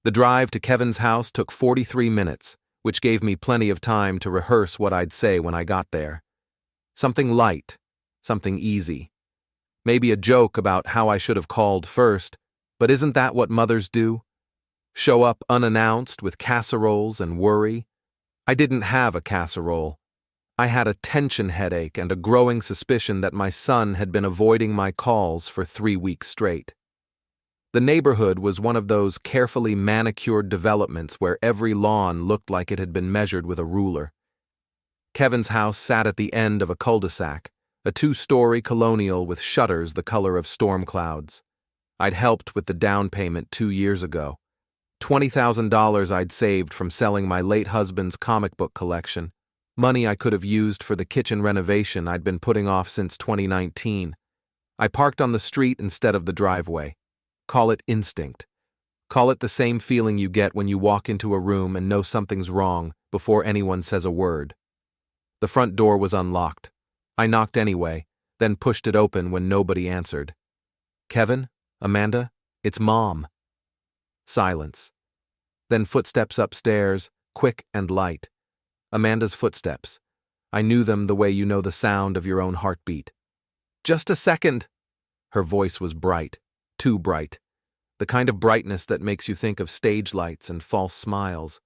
The drive to Kevin's house took 43 minutes, which gave me plenty of time to rehearse what I'd say when I got there. Something light, something easy. Maybe a joke about how I should have called first, but isn't that what mothers do? Show up unannounced with casseroles and worry? I didn't have a casserole. I had a tension headache and a growing suspicion that my son had been avoiding my calls for 3 weeks straight. The neighborhood was one of those carefully manicured developments where every lawn looked like it had been measured with a ruler. Kevin's house sat at the end of a cul-de-sac, a 2-story colonial with shutters the color of storm clouds. I'd helped with the down payment 2 years ago. $20,000 I'd saved from selling my late husband's comic book collection, money I could have used for the kitchen renovation I'd been putting off since 2019. I parked on the street instead of the driveway. Call it instinct. Call it the same feeling you get when you walk into a room and know something's wrong before anyone says a word. The front door was unlocked. I knocked anyway, then pushed it open when nobody answered. "Kevin? Amanda? It's Mom." Silence. Then footsteps upstairs, quick and light. Amanda's footsteps. I knew them the way you know the sound of your own heartbeat. "Just a second." Her voice was bright, too bright. The kind of brightness that makes you think of stage lights and false smiles.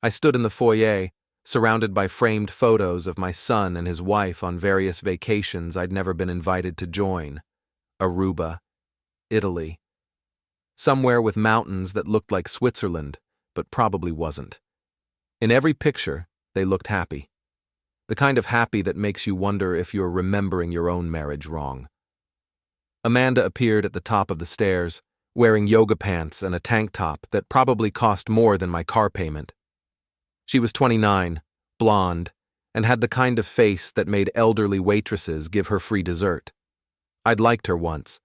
I stood in the foyer, surrounded by framed photos of my son and his wife on various vacations I'd never been invited to join. Aruba. Italy. Somewhere with mountains that looked like Switzerland, but probably wasn't. In every picture, they looked happy. The kind of happy that makes you wonder if you're remembering your own marriage wrong. Amanda appeared at the top of the stairs, wearing yoga pants and a tank top that probably cost more than my car payment. She was 29, blonde, and had the kind of face that made elderly waitresses give her free dessert. I'd liked her once.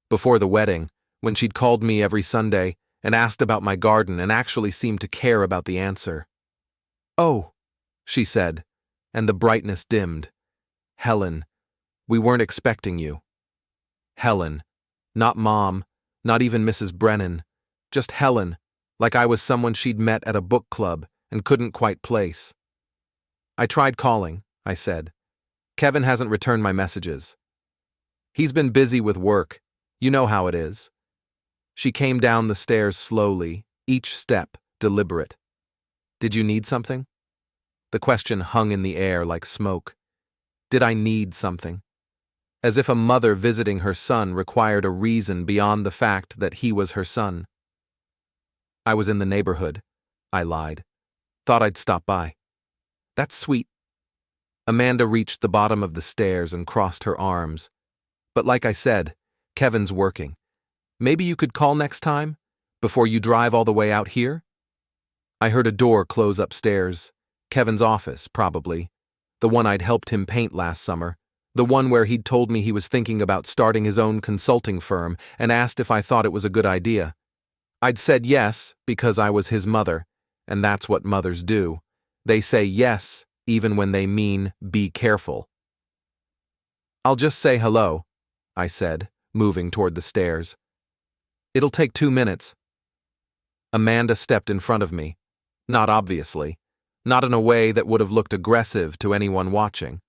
Before the wedding, when she'd called me every Sunday and asked about my garden and actually seemed to care about the answer. "Oh," she said, and the brightness dimmed. "Helen, we weren't expecting you." Helen. Not Mom, not even Mrs. Brennan. Just Helen, like I was someone she'd met at a book club and couldn't quite place. "I tried calling," I said. "Kevin hasn't returned my messages." "He's been busy with work. You know how it is." She came down the stairs slowly, each step deliberate. "Did you need something?" The question hung in the air like smoke. Did I need something? As if a mother visiting her son required a reason beyond the fact that he was her son. "I was in the neighborhood," I lied. "Thought I'd stop by." "That's sweet." Amanda reached the bottom of the stairs and crossed her arms. "But like I said, Kevin's working. Maybe you could call next time, before you drive all the way out here?" I heard a door close upstairs. Kevin's office, probably. The one I'd helped him paint last summer. The one where he'd told me he was thinking about starting his own consulting firm and asked if I thought it was a good idea. I'd said yes, because I was his mother, and that's what mothers do. They say yes, even when they mean be careful. "I'll just say hello," I said, moving toward the stairs. "It'll take 2 minutes." Amanda stepped in front of me. Not obviously. Not in a way that would have looked aggressive to anyone watching.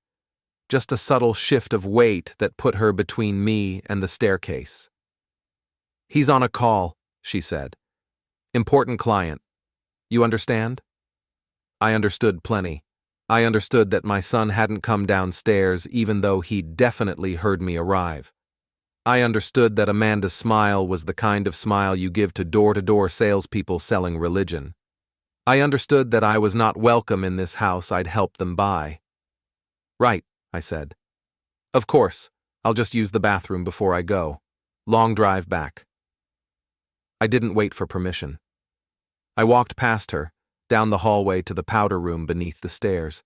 Just a subtle shift of weight that put her between me and the staircase. "He's on a call," she said. "Important client. You understand?" I understood plenty. I understood that my son hadn't come downstairs even though he'd definitely heard me arrive. I understood that Amanda's smile was the kind of smile you give to door-to-door salespeople selling religion. I understood that I was not welcome in this house I'd helped them buy. "Right," I said. "Of course, I'll just use the bathroom before I go. Long drive back." I didn't wait for permission. I walked past her, down the hallway to the powder room beneath the stairs.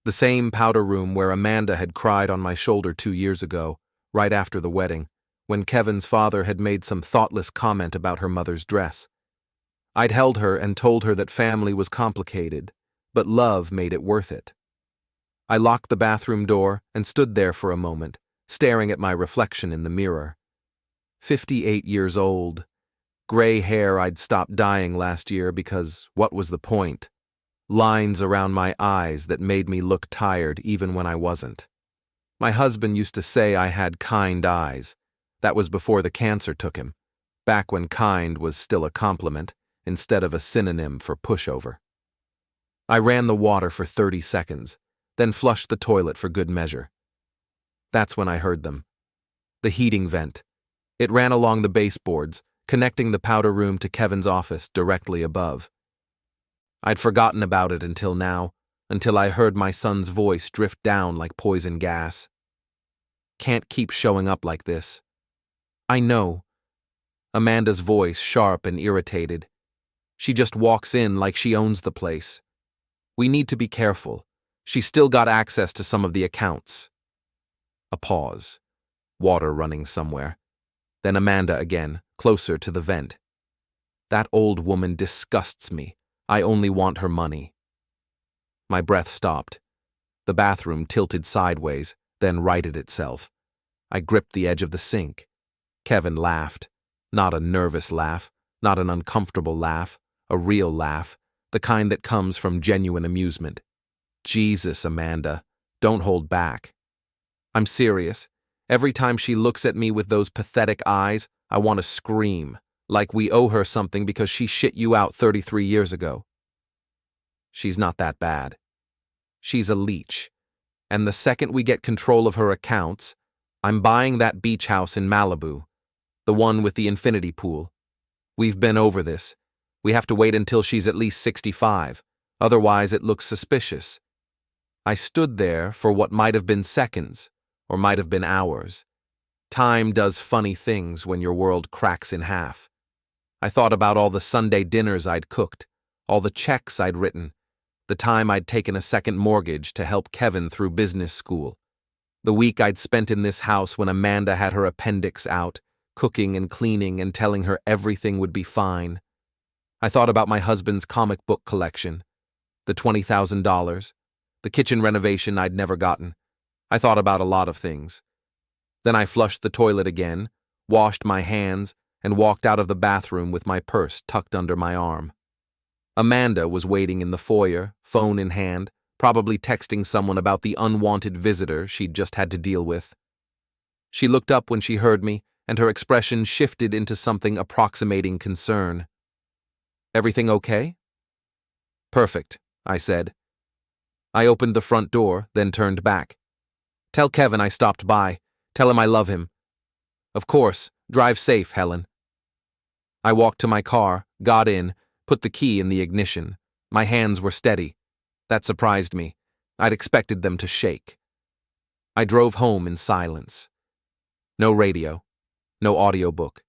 The same powder room where Amanda had cried on my shoulder 2 years ago, right after the wedding, when Kevin's father had made some thoughtless comment about her mother's dress. I'd held her and told her that family was complicated, but love made it worth it. I locked the bathroom door and stood there for a moment, staring at my reflection in the mirror. 58 years old. gray hair I'd stopped dyeing last year because what was the point? Lines around my eyes that made me look tired even when I wasn't. My husband used to say I had kind eyes. That was before the cancer took him, back when kind was still a compliment instead of a synonym for pushover. I ran the water for 30 seconds, then flushed the toilet for good measure. That's when I heard them. The heating vent. It ran along the baseboards, connecting the powder room to Kevin's office directly above. I'd forgotten about it until now, until I heard my son's voice drift down like poison gas. Can't keep showing up like this. I know. Amanda's voice sharp and irritated. She just walks in like she owns the place. We need to be careful. She's still got access to some of the accounts. A pause. Water running somewhere. Then Amanda again, closer to the vent. That old woman disgusts me. I only want her money. My breath stopped. The bathroom tilted sideways, then righted itself. I gripped the edge of the sink. Kevin laughed. Not a nervous laugh, not an uncomfortable laugh, a real laugh, the kind that comes from genuine amusement. Jesus, Amanda, don't hold back. I'm serious. Every time she looks at me with those pathetic eyes, I want to scream, like we owe her something because she shit you out 33 years ago. She's not that bad. She's a leech. And the second we get control of her accounts, I'm buying that beach house in Malibu, the one with the infinity pool. We've been over this. We have to wait until she's at least 65, otherwise it looks suspicious. I stood there for what might have been seconds, or might have been hours. Time does funny things when your world cracks in half. I thought about all the Sunday dinners I'd cooked, all the checks I'd written, the time I'd taken a second mortgage to help Kevin through business school, the week I'd spent in this house when Amanda had her appendix out, cooking and cleaning and telling her everything would be fine. I thought about my husband's comic book collection, the $20,000, the kitchen renovation I'd never gotten. I thought about a lot of things. Then I flushed the toilet again, washed my hands, and walked out of the bathroom with my purse tucked under my arm. Amanda was waiting in the foyer, phone in hand, probably texting someone about the unwanted visitor she'd just had to deal with. She looked up when she heard me, and her expression shifted into something approximating concern. Everything okay? Perfect, I said. I opened the front door, then turned back. Tell Kevin I stopped by. Tell him I love him. Of course. Drive safe, Helen. I walked to my car, got in, put the key in the ignition. My hands were steady. That surprised me. I'd expected them to shake. I drove home in silence. No radio. No audiobook.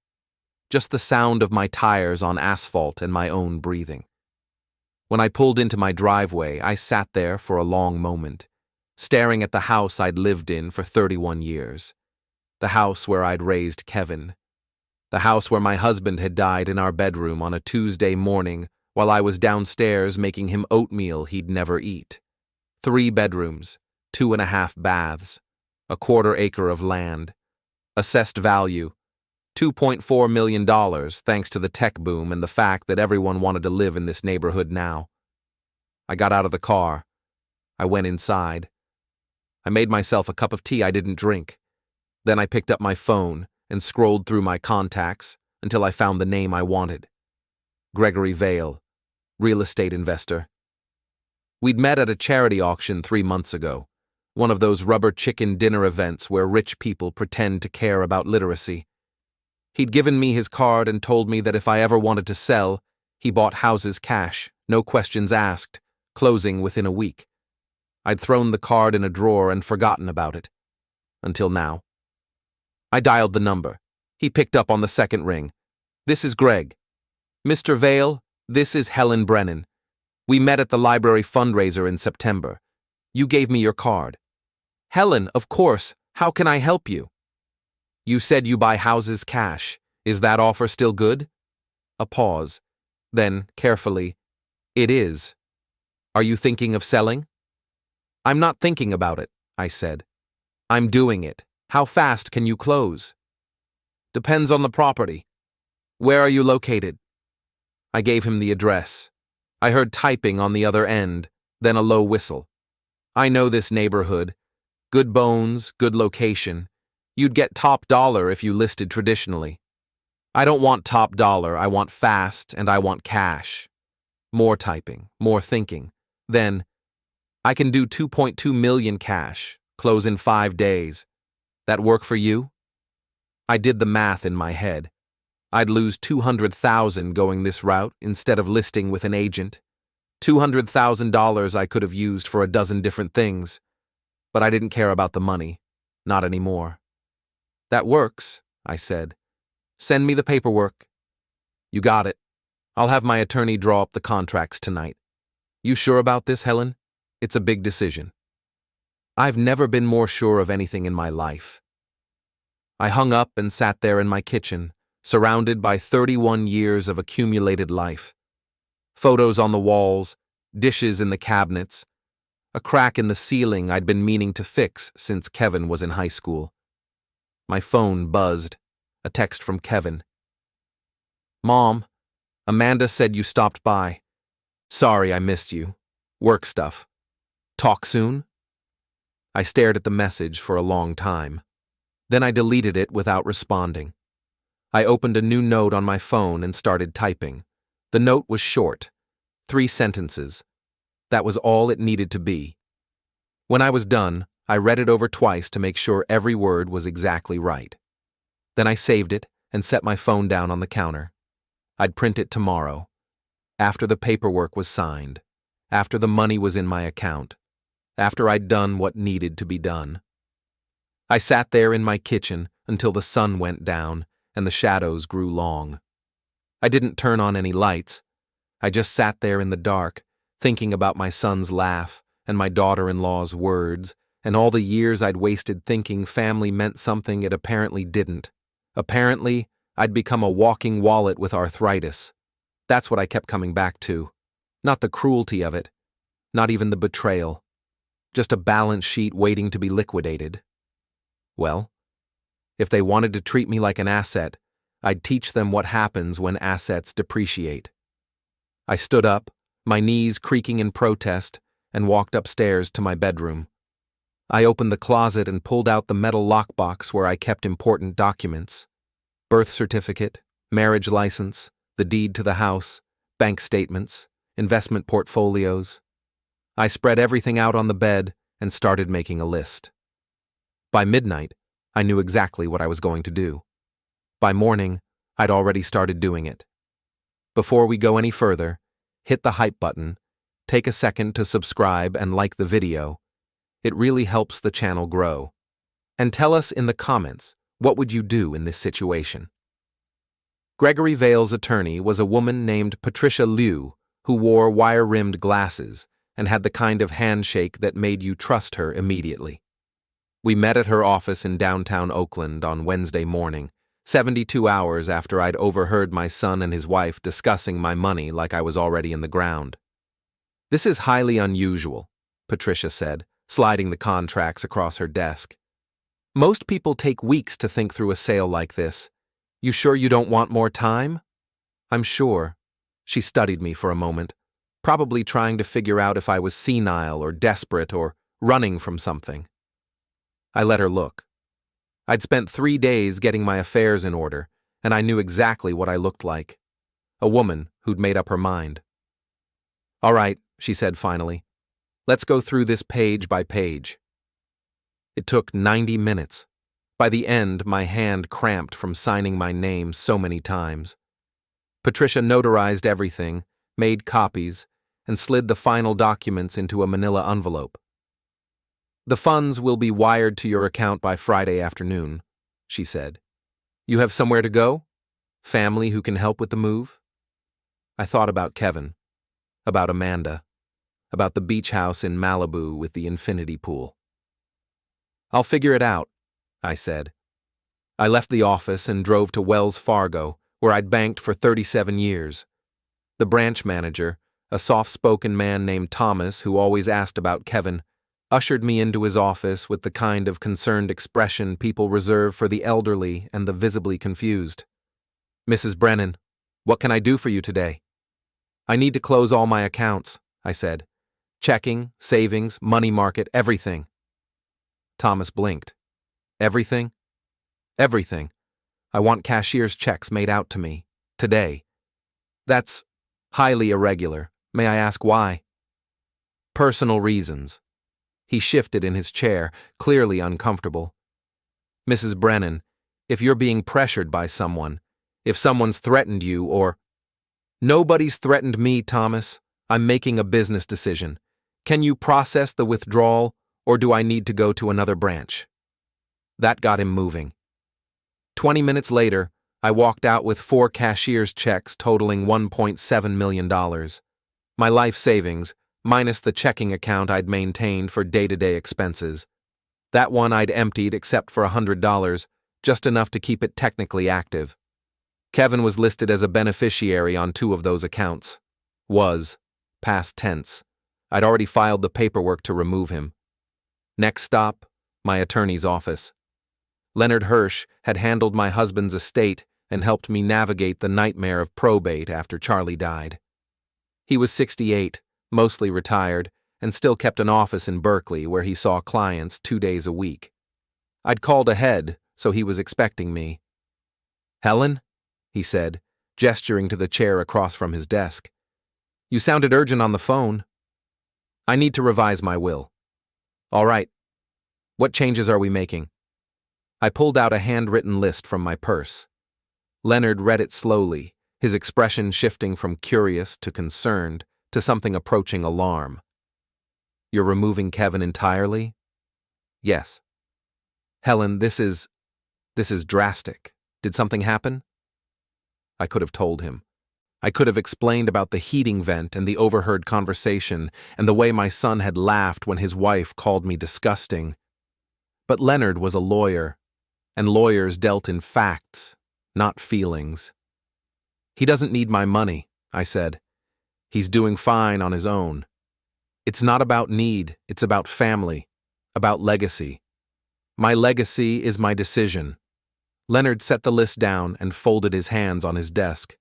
Just the sound of my tires on asphalt and my own breathing. When I pulled into my driveway, I sat there for a long moment, staring at the house I'd lived in for 31 years. The house where I'd raised Kevin. The house where my husband had died in our bedroom on a Tuesday morning while I was downstairs making him oatmeal he'd never eat. 3 bedrooms, 2.5 baths, a 1/4 acre of land. Assessed value, $2.4 million thanks to the tech boom and the fact that everyone wanted to live in this neighborhood now. I got out of the car. I went inside. I made myself a cup of tea I didn't drink. Then I picked up my phone and scrolled through my contacts until I found the name I wanted. Gregory Vale, real estate investor. We'd met at a charity auction 3 months ago, one of those rubber chicken dinner events where rich people pretend to care about literacy. He'd given me his card and told me that if I ever wanted to sell, he bought houses cash, no questions asked, closing within a week. I'd thrown the card in a drawer and forgotten about it. Until now. I dialed the number. He picked up on the second ring. This is Greg. Mr. Vale, this is Helen Brennan. We met at the library fundraiser in September. You gave me your card. Helen, of course. How can I help you? You said you buy houses cash. Is that offer still good? A pause. Then, carefully, it is. Are you thinking of selling? I'm not thinking about it, I said. I'm doing it. How fast can you close? Depends on the property. Where are you located? I gave him the address. I heard typing on the other end, then a low whistle. I know this neighborhood. Good bones, good location. You'd get top dollar if you listed traditionally. I don't want top dollar, I want fast, and I want cash. More typing, more thinking. Then, I can do 2.2 million cash, close in 5 days. That work for you? I did the math in my head. I'd lose $200,000 going this route instead of listing with an agent. $200,000 I could have used for a dozen different things. But I didn't care about the money. Not anymore. That works, I said. Send me the paperwork. You got it. I'll have my attorney draw up the contracts tonight. You sure about this, Helen? It's a big decision. I've never been more sure of anything in my life. I hung up and sat there in my kitchen, surrounded by 31 years of accumulated life. Photos on the walls, dishes in the cabinets, a crack in the ceiling I'd been meaning to fix since Kevin was in high school. My phone buzzed. A text from Kevin. Mom, Amanda said you stopped by. Sorry I missed you. Work stuff. Talk soon? I stared at the message for a long time. Then I deleted it without responding. I opened a new note on my phone and started typing. The note was short. 3 sentences. That was all it needed to be. When I was done, I read it over twice to make sure every word was exactly right. Then I saved it and set my phone down on the counter. I'd print it tomorrow, after the paperwork was signed, after the money was in my account, after I'd done what needed to be done. I sat there in my kitchen until the sun went down and the shadows grew long. I didn't turn on any lights. I just sat there in the dark, thinking about my son's laugh and my daughter-in-law's words and all the years I'd wasted thinking family meant something it apparently didn't. Apparently, I'd become a walking wallet with arthritis. That's what I kept coming back to. Not the cruelty of it. Not even the betrayal. Just a balance sheet waiting to be liquidated. Well, if they wanted to treat me like an asset, I'd teach them what happens when assets depreciate. I stood up, my knees creaking in protest, and walked upstairs to my bedroom. I opened the closet and pulled out the metal lockbox where I kept important documents. Birth certificate, marriage license, the deed to the house, bank statements, investment portfolios. I spread everything out on the bed and started making a list. By midnight, I knew exactly what I was going to do. By morning, I'd already started doing it. Before we go any further, hit the hype button, take a second to subscribe and like the video. It really helps the channel grow. And tell us in the comments, what would you do in this situation? Gregory Vale's attorney was a woman named Patricia Liu who wore wire-rimmed glasses and had the kind of handshake that made you trust her immediately. We met at her office in downtown Oakland on Wednesday morning, 72 hours after I'd overheard my son and his wife discussing my money like I was already in the ground. This is highly unusual, Patricia said, sliding the contracts across her desk. Most people take weeks to think through a sale like this. You sure you don't want more time? I'm sure. She studied me for a moment, probably trying to figure out if I was senile or desperate or running from something. I let her look. I'd spent 3 days getting my affairs in order, and I knew exactly what I looked like. A woman who'd made up her mind. All right, she said finally. Let's go through this page by page. It took 90 minutes. By the end, my hand cramped from signing my name so many times. Patricia notarized everything, made copies, and slid the final documents into a manila envelope. The funds will be wired to your account by Friday afternoon, she said. You have somewhere to go? Family who can help with the move? I thought about Kevin, about Amanda, about the beach house in Malibu with the infinity pool. I'll figure it out, I said. I left the office and drove to Wells Fargo, where I'd banked for 37 years. The branch manager, a soft-spoken man named Thomas who always asked about Kevin, ushered me into his office with the kind of concerned expression people reserve for the elderly and the visibly confused. Mrs. Brennan, what can I do for you today? I need to close all my accounts, I said. Checking, savings, money market, everything. Thomas blinked. Everything? Everything. I want cashier's checks made out to me. Today. That's highly irregular. May I ask why? Personal reasons. He shifted in his chair, clearly uncomfortable. Mrs. Brennan, if you're being pressured by someone, if someone's threatened you or… Nobody's threatened me, Thomas. I'm making a business decision. Can you process the withdrawal, or do I need to go to another branch? That got him moving. 20 minutes later, I walked out with 4 cashier's checks totaling $1.7 million. My life savings, minus the checking account I'd maintained for day-to-day expenses. That one I'd emptied except for $100, just enough to keep it technically active. Kevin was listed as a beneficiary on 2 of those accounts. Was. Past tense. I'd already filed the paperwork to remove him. Next stop, my attorney's office. Leonard Hirsch had handled my husband's estate and helped me navigate the nightmare of probate after Charlie died. He was 68, mostly retired, and still kept an office in Berkeley where he saw clients 2 days a week. I'd called ahead, so he was expecting me. Helen? He said, gesturing to the chair across from his desk. You sounded urgent on the phone. I need to revise my will. All right. What changes are we making? I pulled out a handwritten list from my purse. Leonard read it slowly, his expression shifting from curious to concerned to something approaching alarm. You're removing Kevin entirely? Yes. Helen, this is drastic. Did something happen? I could have told him. I could have explained about the heating vent and the overheard conversation and the way my son had laughed when his wife called me disgusting. But Leonard was a lawyer, and lawyers dealt in facts, not feelings. He doesn't need my money, I said. He's doing fine on his own. It's not about need, it's about family, about legacy. My legacy is my decision. Leonard set the list down and folded his hands on his desk.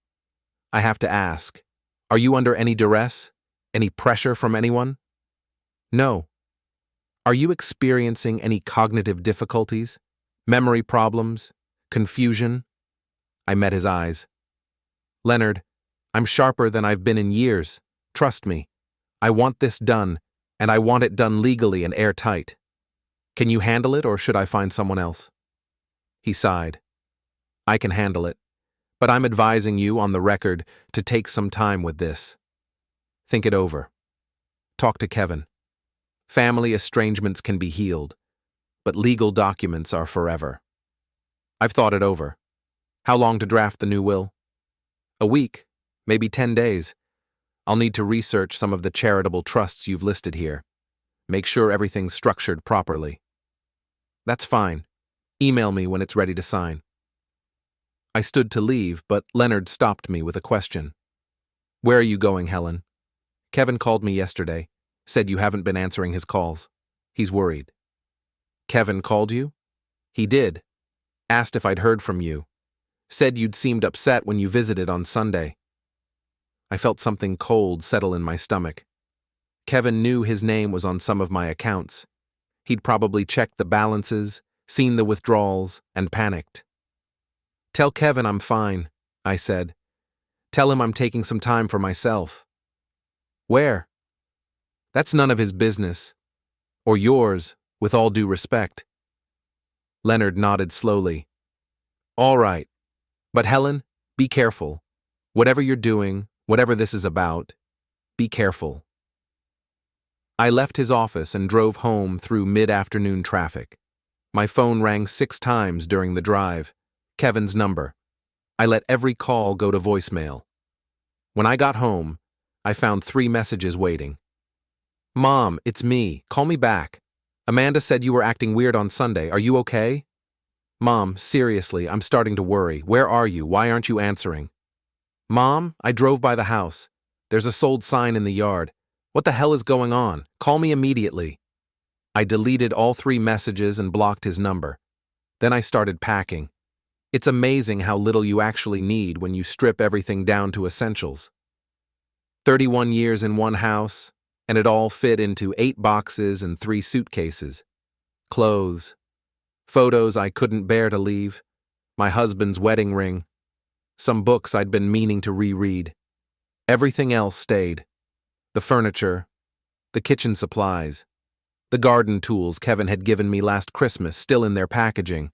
I have to ask, are you under any duress? Any pressure from anyone? No. Are you experiencing any cognitive difficulties? Memory problems? Confusion? I met his eyes. Leonard, I'm sharper than I've been in years. Trust me. I want this done, and I want it done legally and airtight. Can you handle it, or should I find someone else? He sighed. I can handle it, but I'm advising you on the record to take some time with this. Think it over. Talk to Kevin. Family estrangements can be healed, but legal documents are forever. I've thought it over. How long to draft the new will? A week, maybe 10 days. I'll need to research some of the charitable trusts you've listed here. Make sure everything's structured properly. That's fine. Email me when it's ready to sign. I stood to leave, but Leonard stopped me with a question. Where are you going, Helen? Kevin called me yesterday, said you haven't been answering his calls. He's worried. Kevin called you? He did. Asked if I'd heard from you. Said you'd seemed upset when you visited on Sunday. I felt something cold settle in my stomach. Kevin knew his name was on some of my accounts. He'd probably checked the balances, seen the withdrawals, and panicked. Tell Kevin I'm fine, I said. Tell him I'm taking some time for myself. Where? That's none of his business. Or yours, with all due respect. Leonard nodded slowly. All right. But Helen, be careful. Whatever you're doing, whatever this is about, be careful. I left his office and drove home through mid-afternoon traffic. My phone rang 6 times during the drive. Kevin's number. I let every call go to voicemail. When I got home, I found 3 messages waiting. Mom, it's me. Call me back. Amanda said you were acting weird on Sunday. Are you okay? Mom, seriously, I'm starting to worry. Where are you? Why aren't you answering? Mom, I drove by the house. There's a sold sign in the yard. What the hell is going on? Call me immediately. I deleted all 3 messages and blocked his number. Then I started packing. It's amazing how little you actually need when you strip everything down to essentials. 31 years in one house, and it all fit into 8 boxes and 3 suitcases. Clothes, photos I couldn't bear to leave, my husband's wedding ring, some books I'd been meaning to reread. Everything else stayed. The furniture, the kitchen supplies, the garden tools Kevin had given me last Christmas still in their packaging.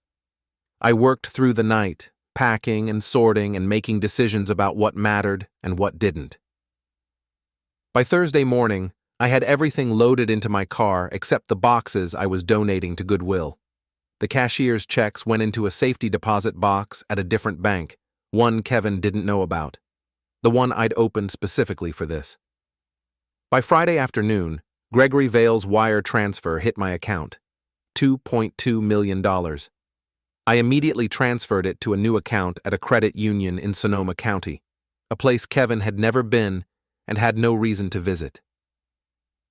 I worked through the night, packing and sorting and making decisions about what mattered and what didn't. By Thursday morning, I had everything loaded into my car except the boxes I was donating to Goodwill. The cashier's checks went into a safety deposit box at a different bank, one Kevin didn't know about, the one I'd opened specifically for this. By Friday afternoon, Gregory Vale's wire transfer hit my account, $2.2 million. I immediately transferred it to a new account at a credit union in Sonoma County, a place Kevin had never been and had no reason to visit.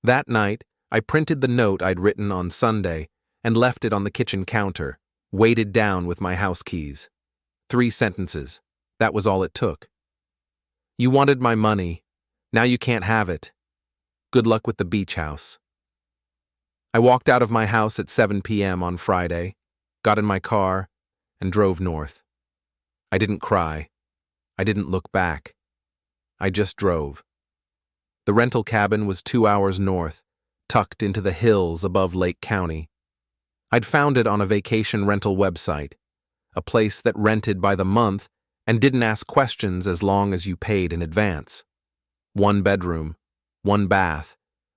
That night, I printed the note I'd written on Sunday and left it on the kitchen counter, weighted down with my house keys. 3 sentences. That was all it took. You wanted my money. Now you can't have it. Good luck with the beach house. I walked out of my house at 7 p.m. on Friday, got in my car, and drove north. I didn't cry. I didn't look back. I just drove. The rental cabin was 2 hours north, tucked into the hills above Lake County. I'd found it on a vacation rental website, a place that rented by the month and didn't ask questions as long as you paid in advance. 1 bedroom, 1 bath,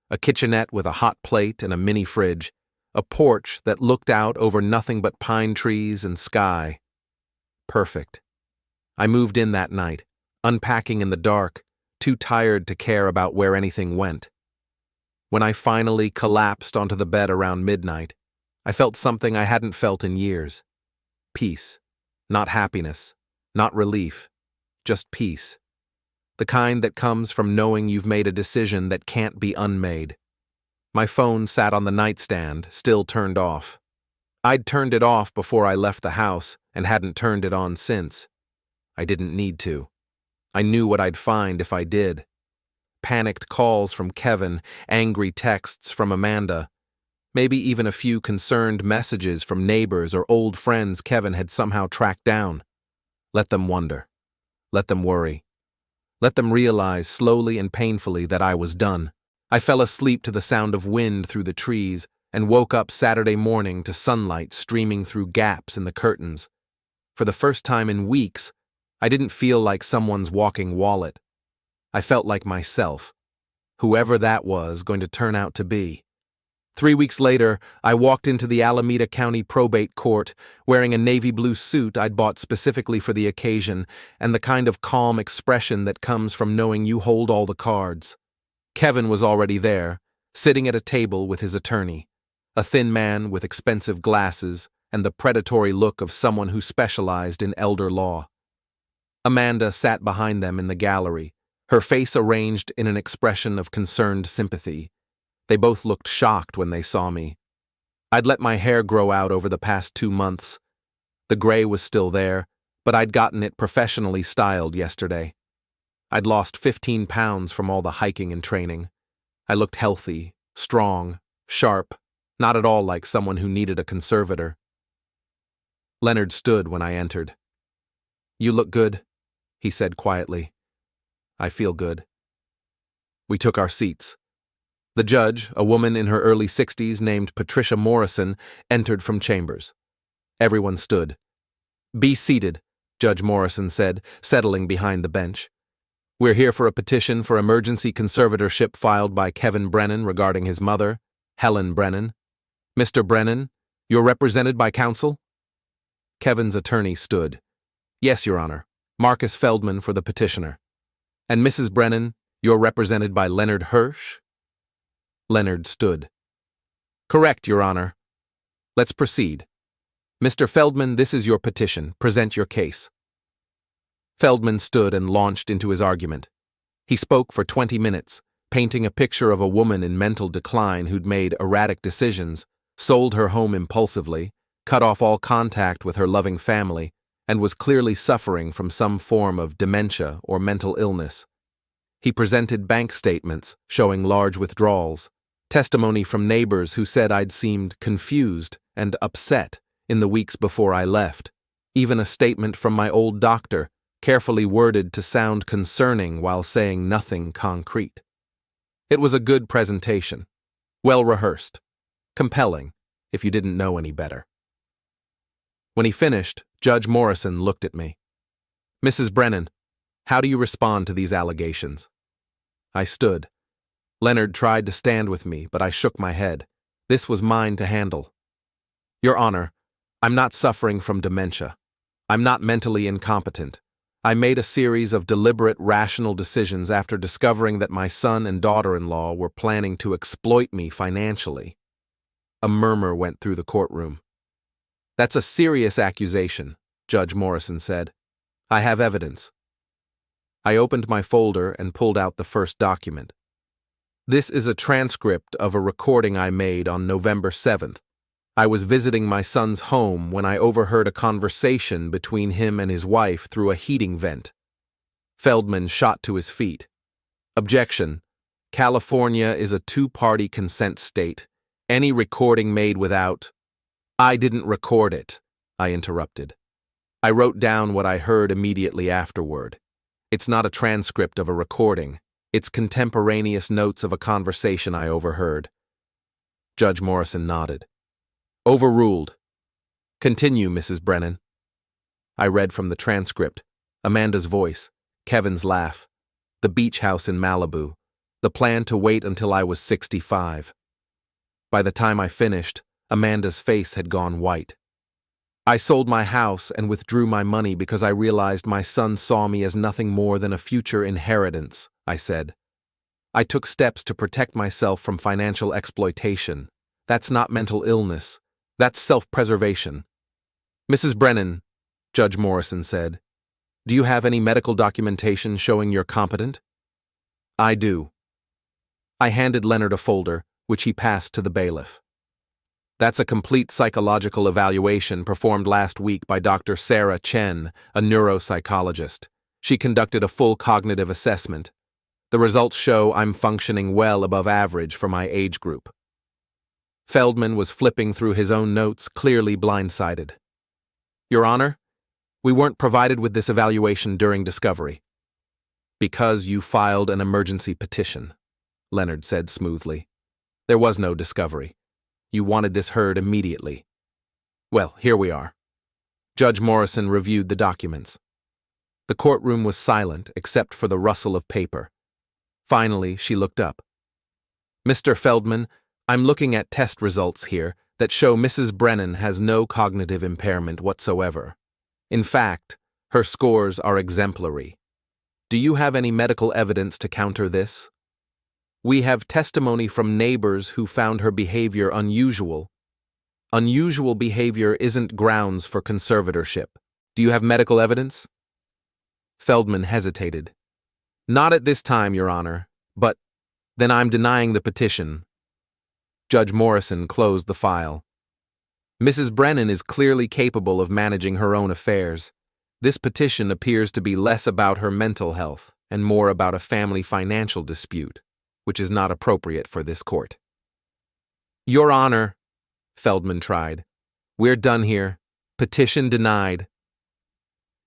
a kitchenette with a hot plate and a mini fridge, a porch that looked out over nothing but pine trees and sky. Perfect. I moved in that night, unpacking in the dark, too tired to care about where anything went. When I finally collapsed onto the bed around midnight, I felt something I hadn't felt in years. Peace. Not happiness. Not relief. Just peace. The kind that comes from knowing you've made a decision that can't be unmade. My phone sat on the nightstand, still turned off. I'd turned it off before I left the house and hadn't turned it on since. I didn't need to. I knew what I'd find if I did. Panicked calls from Kevin, angry texts from Amanda, maybe even a few concerned messages from neighbors or old friends Kevin had somehow tracked down. Let them wonder. Let them worry. Let them realize slowly and painfully that I was done. I fell asleep to the sound of wind through the trees and woke up Saturday morning to sunlight streaming through gaps in the curtains. For the first time in weeks, I didn't feel like someone's walking wallet. I felt like myself, whoever that was going to turn out to be. 3 weeks later, I walked into the Alameda County Probate Court wearing a navy blue suit I'd bought specifically for the occasion and the kind of calm expression that comes from knowing you hold all the cards. Kevin was already there, sitting at a table with his attorney, a thin man with expensive glasses and the predatory look of someone who specialized in elder law. Amanda sat behind them in the gallery, her face arranged in an expression of concerned sympathy. They both looked shocked when they saw me. I'd let my hair grow out over the past 2 months. The gray was still there, but I'd gotten it professionally styled yesterday. I'd lost 15 pounds from all the hiking and training. I looked healthy, strong, sharp, not at all like someone who needed a conservator. Leonard stood when I entered. "You look good," he said quietly. "I feel good." We took our seats. The judge, a woman in her early 60s named Patricia Morrison, entered from chambers. Everyone stood. "Be seated," Judge Morrison said, settling behind the bench. "We're here for a petition for emergency conservatorship filed by Kevin Brennan regarding his mother, Helen Brennan. Mr. Brennan, you're represented by counsel?" Kevin's attorney stood. "Yes, Your Honor. Marcus Feldman for the petitioner. And Mrs. Brennan, you're represented by Leonard Hirsch?" Leonard stood. "Correct, Your Honor. Let's proceed. Mr. Feldman, this is your petition. Present your case." Feldman stood and launched into his argument. He spoke for 20 minutes, painting a picture of a woman in mental decline who'd made erratic decisions, sold her home impulsively, cut off all contact with her loving family, and was clearly suffering from some form of dementia or mental illness. He presented bank statements showing large withdrawals, testimony from neighbors who said I'd seemed confused and upset in the weeks before I left, even a statement from my old doctor, carefully worded to sound concerning while saying nothing concrete. It was a good presentation, well rehearsed, compelling, if you didn't know any better. When he finished, Judge Morrison looked at me. "Mrs. Brennan, how do you respond to these allegations?" I stood. Leonard tried to stand with me, but I shook my head. This was mine to handle. "Your Honor, I'm not suffering from dementia. I'm not mentally incompetent. I made a series of deliberate, rational decisions after discovering that my son and daughter-in-law were planning to exploit me financially." A murmur went through the courtroom. "That's a serious accusation," Judge Morrison said. "I have evidence." I opened my folder and pulled out the first document. This is a transcript of a recording I made on November 7th. I was visiting my son's home when I overheard a conversation between him and his wife through a heating vent. Feldman shot to his feet. "Objection. California is a two-party consent state. Any recording made without—" "I didn't record it," I interrupted. I wrote down what I heard immediately afterward. It's not a transcript of a recording. It's contemporaneous notes of a conversation I overheard. Judge Morrison nodded. "Overruled. Continue, Mrs. Brennan." I read from the transcript. Amanda's voice, Kevin's laugh, the beach house in Malibu, the plan to wait until I was 65. By the time I finished, Amanda's face had gone white. "I sold my house and withdrew my money because I realized my son saw me as nothing more than a future inheritance," I said. "I took steps to protect myself from financial exploitation. That's not mental illness. That's self-preservation." "Mrs. Brennan," Judge Morrison said, "do you have any medical documentation showing you're competent?" "I do." I handed Leonard a folder, which he passed to the bailiff. "That's a complete psychological evaluation performed last week by Dr. Sarah Chen, a neuropsychologist. She conducted a full cognitive assessment. The results show I'm functioning well above average for my age group." Feldman was flipping through his own notes, clearly blindsided. "Your Honor, we weren't provided with this evaluation during discovery." "Because you filed an emergency petition," Leonard said smoothly. "There was no discovery. You wanted this heard immediately. Well, here we are." Judge Morrison reviewed the documents. The courtroom was silent except for the rustle of paper. Finally, she looked up. "Mr. Feldman, I'm looking at test results here that show Mrs. Brennan has no cognitive impairment whatsoever. In fact, her scores are exemplary. Do you have any medical evidence to counter this?" "We have testimony from neighbors who found her behavior unusual." "Unusual behavior isn't grounds for conservatorship. Do you have medical evidence?" Feldman hesitated. "Not at this time, Your Honor, but then I'm denying the petition." Judge Morrison closed the file. "Mrs. Brennan is clearly capable of managing her own affairs. This petition appears to be less about her mental health and more about a family financial dispute, which is not appropriate for this court." "Your Honor," Feldman tried, "we're done here. Petition denied."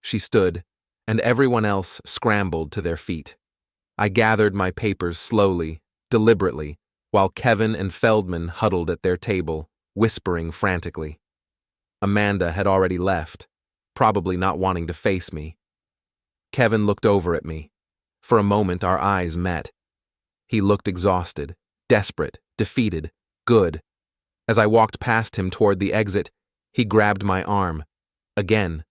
She stood, and everyone else scrambled to their feet. I gathered my papers slowly, deliberately, while Kevin and Feldman huddled at their table, whispering frantically. Amanda had already left, probably not wanting to face me. Kevin looked over at me. For a moment our eyes met. He looked exhausted, desperate, defeated, good. As I walked past him toward the exit, he grabbed my arm. Again.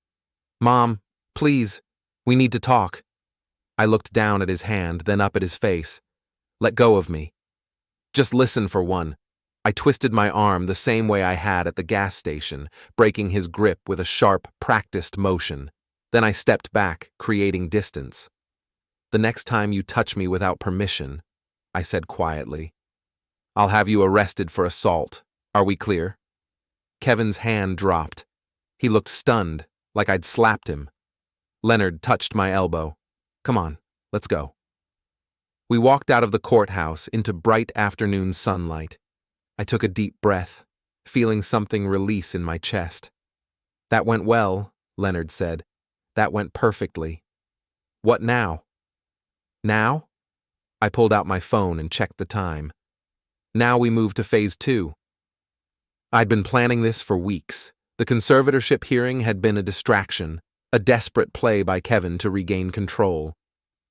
"Mom, please, we need to talk." I looked down at his hand, then up at his face. "Let go of me. Just listen for one." I twisted my arm the same way I had at the gas station, breaking his grip with a sharp, practiced motion. Then I stepped back, creating distance. "The next time you touch me without permission," I said quietly, "I'll have you arrested for assault. Are we clear?" Kevin's hand dropped. He looked stunned, like I'd slapped him. Leonard touched my elbow. Come on, let's go. We walked out of the courthouse into bright afternoon sunlight. I took a deep breath, feeling something release in my chest. That went well, Leonard said. That went perfectly. What now? Now? I pulled out my phone and checked the time. Now we move to phase 2. I'd been planning this for weeks. The conservatorship hearing had been a distraction, a desperate play by Kevin to regain control.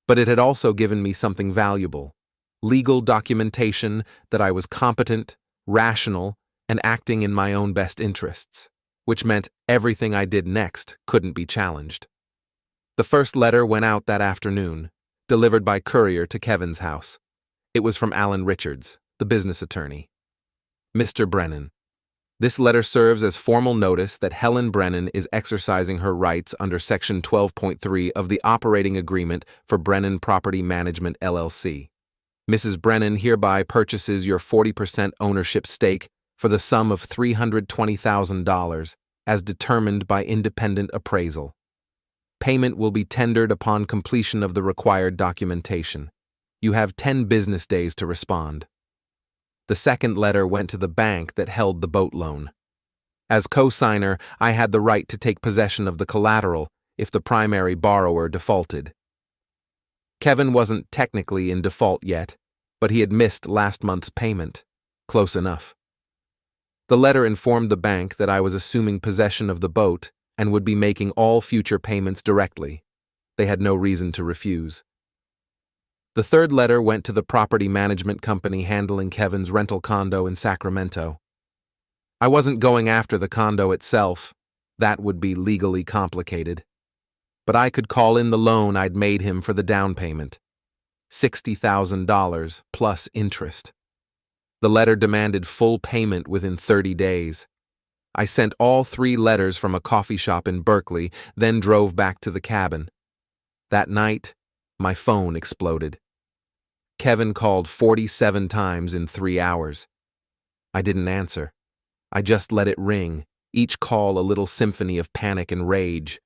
But it had also given me something valuable: legal documentation that I was competent, rational, and acting in my own best interests, which meant everything I did next couldn't be challenged. The first letter went out that afternoon, delivered by courier to Kevin's house. It was from Helen Richards, the business attorney. Mr. Brennan. This letter serves as formal notice that Helen Brennan is exercising her rights under Section 12.3 of the Operating Agreement for Brennan Property Management, LLC. Mrs. Brennan hereby purchases your 40% ownership stake for the sum of $320,000 as determined by independent appraisal. Payment will be tendered upon completion of the required documentation. You have 10 business days to respond. The second letter went to the bank that held the boat loan. As co-signer, I had the right to take possession of the collateral if the primary borrower defaulted. Kevin wasn't technically in default yet, but he had missed last month's payment. Close enough. The letter informed the bank that I was assuming possession of the boat and would be making all future payments directly. They had no reason to refuse. The third letter went to the property management company handling Kevin's rental condo in Sacramento. I wasn't going after the condo itself. That would be legally complicated. But I could call in the loan I'd made him for the down payment. $60,000 plus interest. The letter demanded full payment within 30 days. I sent all 3 letters from a coffee shop in Berkeley, then drove back to the cabin. That night, my phone exploded. Kevin called 47 times in 3 hours. I didn't answer. I just let it ring, each call a little symphony of panic and rage.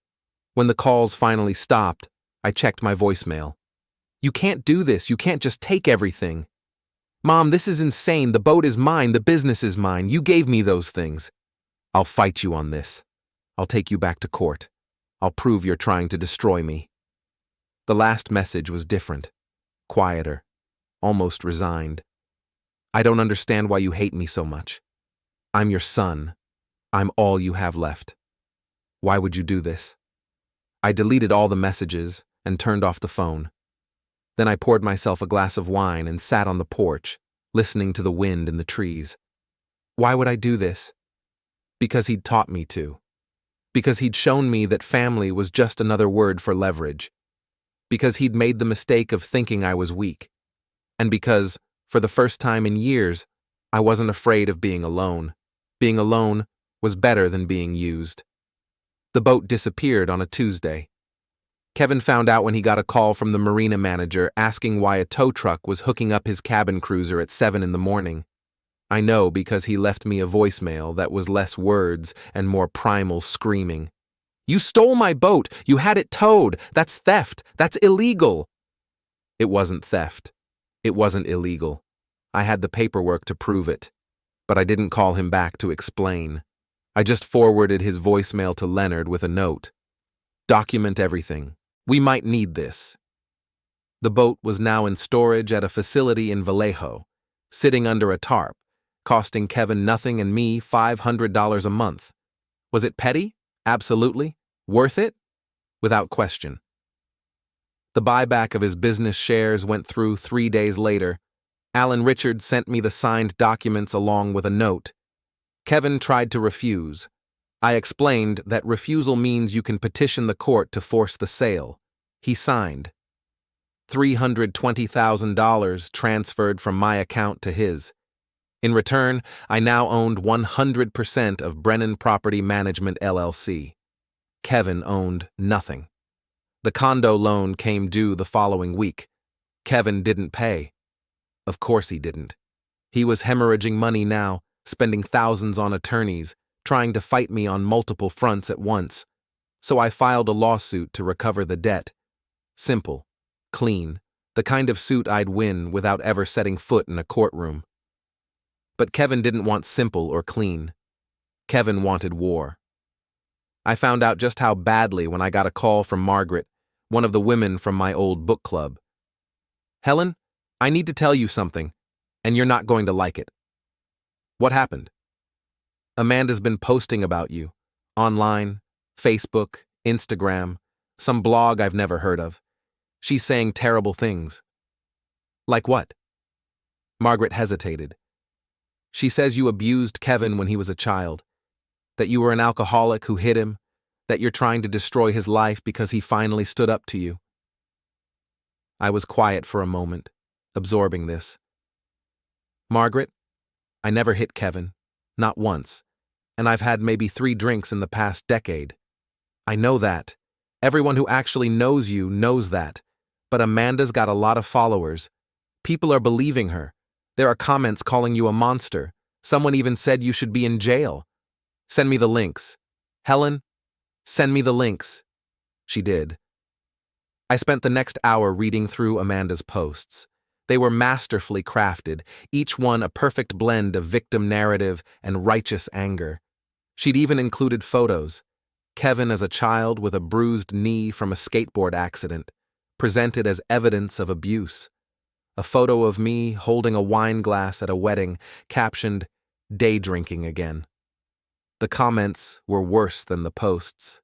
When the calls finally stopped, I checked my voicemail. You can't do this. You can't just take everything. Mom, this is insane. The boat is mine. The business is mine. You gave me those things. I'll fight you on this. I'll take you back to court. I'll prove you're trying to destroy me. The last message was different, quieter, almost resigned. I don't understand why you hate me so much. I'm your son. I'm all you have left. Why would you do this? I deleted all the messages and turned off the phone. Then I poured myself a glass of wine and sat on the porch, listening to the wind in the trees. Why would I do this? Because he'd taught me to. Because he'd shown me that family was just another word for leverage. Because he'd made the mistake of thinking I was weak. And because, for the first time in years, I wasn't afraid of being alone. Being alone was better than being used. The boat disappeared on a Tuesday. Kevin found out when he got a call from the marina manager asking why a tow truck was hooking up his cabin cruiser at 7 in the morning. I know because he left me a voicemail that was less words and more primal screaming. You stole my boat! You had it towed! That's theft! That's illegal! It wasn't theft. It wasn't illegal. I had the paperwork to prove it. But I didn't call him back to explain. I just forwarded his voicemail to Leonard with a note. Document everything. We might need this. The boat was now in storage at a facility in Vallejo, sitting under a tarp, costing Kevin nothing and me $500 a month. Was it petty? Absolutely. Worth it? Without question. The buyback of his business shares went through 3 days later. Helen Richards sent me the signed documents along with a note. Kevin tried to refuse. I explained that refusal means you can petition the court to force the sale. He signed. $320,000 transferred from my account to his. In return, I now owned 100% of Brennan Property Management, LLC. Kevin owned nothing. The condo loan came due the following week. Kevin didn't pay. Of course he didn't. He was hemorrhaging money now, spending thousands on attorneys, trying to fight me on multiple fronts at once. so I filed a lawsuit to recover the debt. Simple, clean, the kind of suit I'd win without ever setting foot in a courtroom. But Kevin didn't want simple or clean. Kevin wanted war. I found out just how badly when I got a call from Margaret, one of the women from my old book club. "Helen, I need to tell you something, and you're not going to like it." "What happened?" "Amanda's been posting about you. Online, Facebook, Instagram, some blog I've never heard of. She's saying terrible things." "Like what?" Margaret hesitated. "She says you abused Kevin when he was a child, that you were an alcoholic who hit him, that you're trying to destroy his life because he finally stood up to you." I was quiet for a moment, absorbing this. "Margaret, I never hit Kevin, not once, and I've had maybe 3 drinks in the past decade. I know that. Everyone who actually knows you knows that. But Amanda's got a lot of followers. People are believing her. There are comments calling you a monster. Someone even said you should be in jail. Send me the links. Helen, send me the links." She did. I spent the next hour reading through Amanda's posts. They were masterfully crafted, each one a perfect blend of victim narrative and righteous anger. She'd even included photos. Kevin as a child with a bruised knee from a skateboard accident, presented as evidence of abuse. A photo of me holding a wine glass at a wedding, captioned, "Day drinking again." The comments were worse than the posts.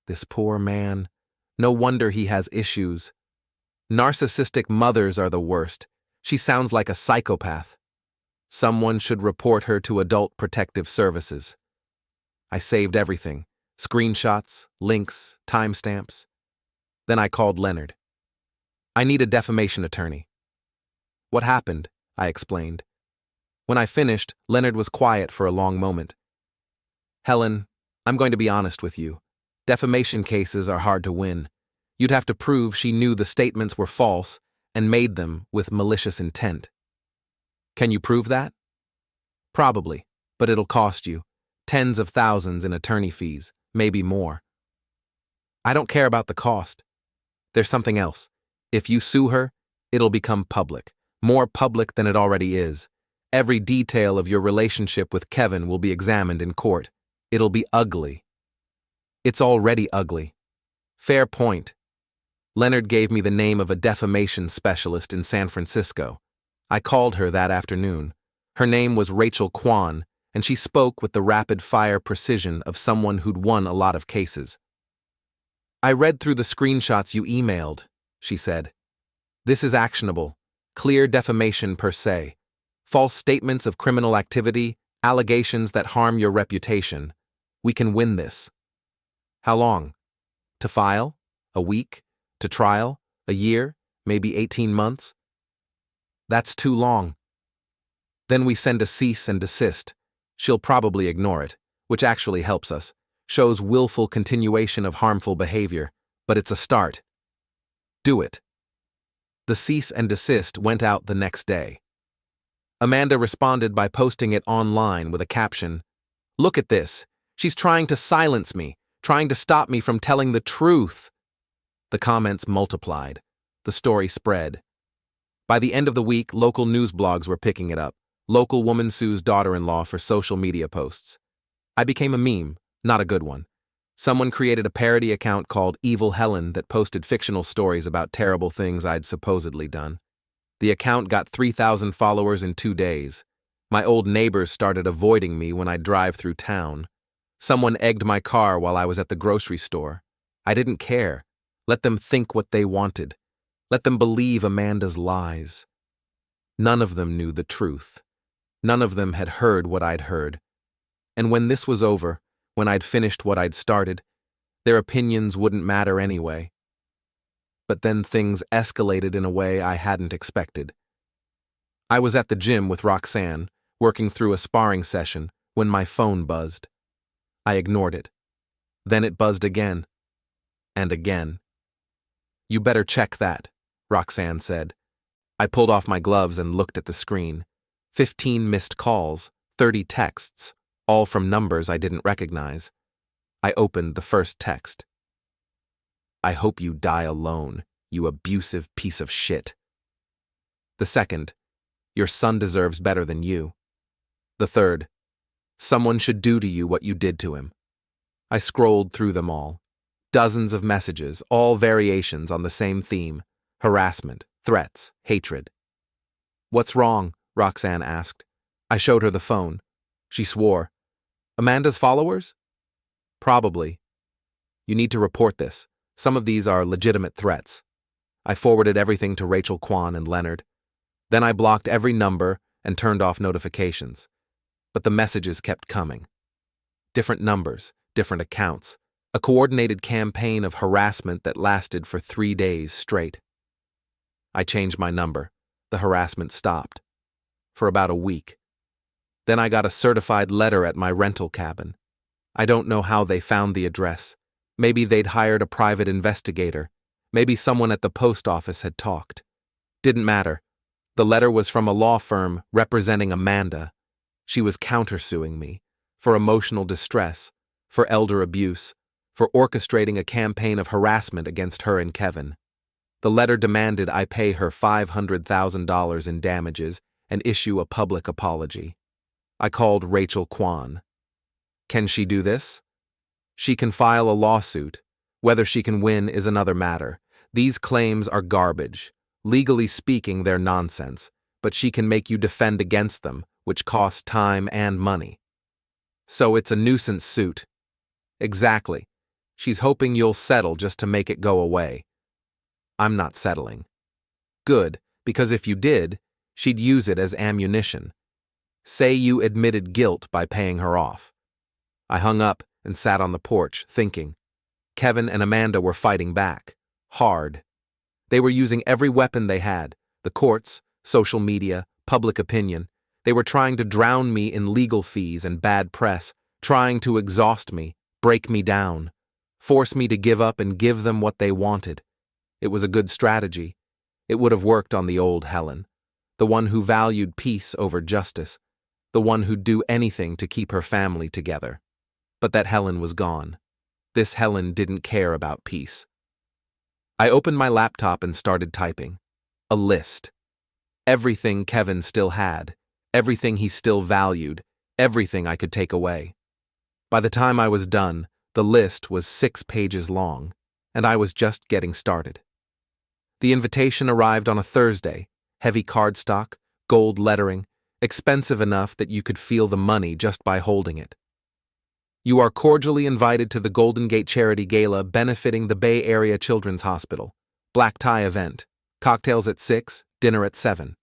"This poor man. No wonder he has issues. Narcissistic mothers are the worst. She sounds like a psychopath. Someone should report her to Adult Protective Services." I saved everything. Screenshots, links, timestamps. Then I called Leonard. "I need a defamation attorney." "What happened?" I explained. When I finished, Leonard was quiet for a long moment. "Helen, I'm going to be honest with you. Defamation cases are hard to win. You'd have to prove she knew the statements were false and made them with malicious intent." "Can you prove that?" "Probably, but it'll cost you. Tens of thousands in attorney fees, maybe more." "I don't care about the cost. There's something else. If you sue her, it'll become public, more public than it already is. Every detail of your relationship with Kevin will be examined in court. It'll be ugly." "It's already ugly." "Fair point." Leonard gave me the name of a defamation specialist in San Francisco. I called her that afternoon. Her name was Rachel Kwan, and she spoke with the rapid-fire precision of someone who'd won a lot of cases. "I read through the screenshots you emailed," she said. "This is actionable. Clear defamation per se. False statements of criminal activity, allegations that harm your reputation. We can win this." "How long? To file? A week? To trial? A year? Maybe 18 months? "That's too long." "Then we send a cease and desist. She'll probably ignore it, which actually helps us. Shows willful continuation of harmful behavior, but it's a start. Do it." The cease and desist went out the next day. Amanda responded by posting it online with a caption, "Look at this. She's trying to silence me, trying to stop me from telling the truth." The comments multiplied. The story spread. By the end of the week, local news blogs were picking it up. Local woman sues daughter-in-law for social media posts. I became a meme, not a good one. Someone created a parody account called Evil Helen that posted fictional stories about terrible things I'd supposedly done. The account got 3,000 followers in 2 days. My old neighbors started avoiding me when I'd drive through town. Someone egged my car while I was at the grocery store. I didn't care. Let them think what they wanted. Let them believe Amanda's lies. None of them knew the truth. None of them had heard what I'd heard. And when this was over, when I'd finished what I'd started, their opinions wouldn't matter anyway. But then things escalated in a way I hadn't expected. I was at the gym with Roxanne, working through a sparring session, when my phone buzzed. I ignored it. Then it buzzed again. And again. "You better check that," Roxanne said. I pulled off my gloves and looked at the screen. 15 missed calls, 30 texts, all from numbers I didn't recognize. I opened the first text. I hope you die alone, you abusive piece of shit. The second, your son deserves better than you. The third, someone should do to you what you did to him. I scrolled through them all. Dozens of messages, all variations on the same theme: harassment, threats, hatred. What's wrong? Roxanne asked. I showed her the phone. She swore. Amanda's followers? Probably. You need to report this. Some of these are legitimate threats. I forwarded everything to Rachel Kwan and Leonard. Then I blocked every number and turned off notifications. But the messages kept coming. Different numbers, different accounts. A coordinated campaign of harassment that lasted for 3 days straight. I changed my number. The harassment stopped. For about a week. Then I got a certified letter at my rental cabin. I don't know how they found the address. Maybe they'd hired a private investigator. Maybe someone at the post office had talked. Didn't matter. The letter was from a law firm representing Amanda. She was countersuing me for emotional distress, for elder abuse, for orchestrating a campaign of harassment against her and Kevin. The letter demanded I pay her $500,000 in damages and issue a public apology. I called Rachel Kwan. Can she do this? She can file a lawsuit. Whether she can win is another matter. These claims are garbage. Legally speaking, they're nonsense, but she can make you defend against them, which costs time and money. So it's a nuisance suit. Exactly. She's hoping you'll settle just to make it go away. I'm not settling. Good, because if you did, she'd use it as ammunition. Say you admitted guilt by paying her off. I hung up and sat on the porch, thinking. Kevin and Amanda were fighting back. Hard. They were using every weapon they had, the courts, social media, public opinion. They were trying to drown me in legal fees and bad press, trying to exhaust me, break me down, force me to give up and give them what they wanted. It was a good strategy. It would have worked on the old Helen, the one who valued peace over justice, the one who'd do anything to keep her family together. But that Helen was gone. This Helen didn't care about peace. I opened my laptop and started typing. A list. Everything Kevin still had, everything he still valued, everything I could take away. By the time I was done, the list was 6 pages long, and I was just getting started. The invitation arrived on a Thursday, heavy cardstock, gold lettering, expensive enough that you could feel the money just by holding it. You are cordially invited to the Golden Gate Charity Gala benefiting the Bay Area Children's Hospital. Black tie event. Cocktails at 6, dinner at 7.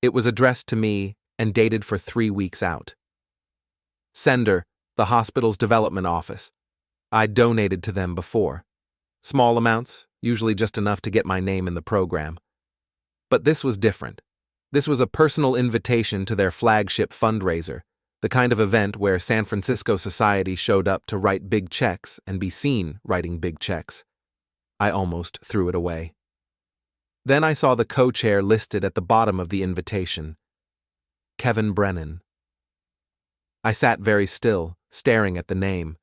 It was addressed to me and dated for 3 weeks out. Sender, the hospital's development office. I'd donated to them before. Small amounts, usually just enough to get my name in the program. But this was different. This was a personal invitation to their flagship fundraiser, the kind of event where San Francisco society showed up to write big checks and be seen writing big checks. I almost threw it away. Then I saw the co-chair listed at the bottom of the invitation. Helen Brennan. I sat very still, staring at the name.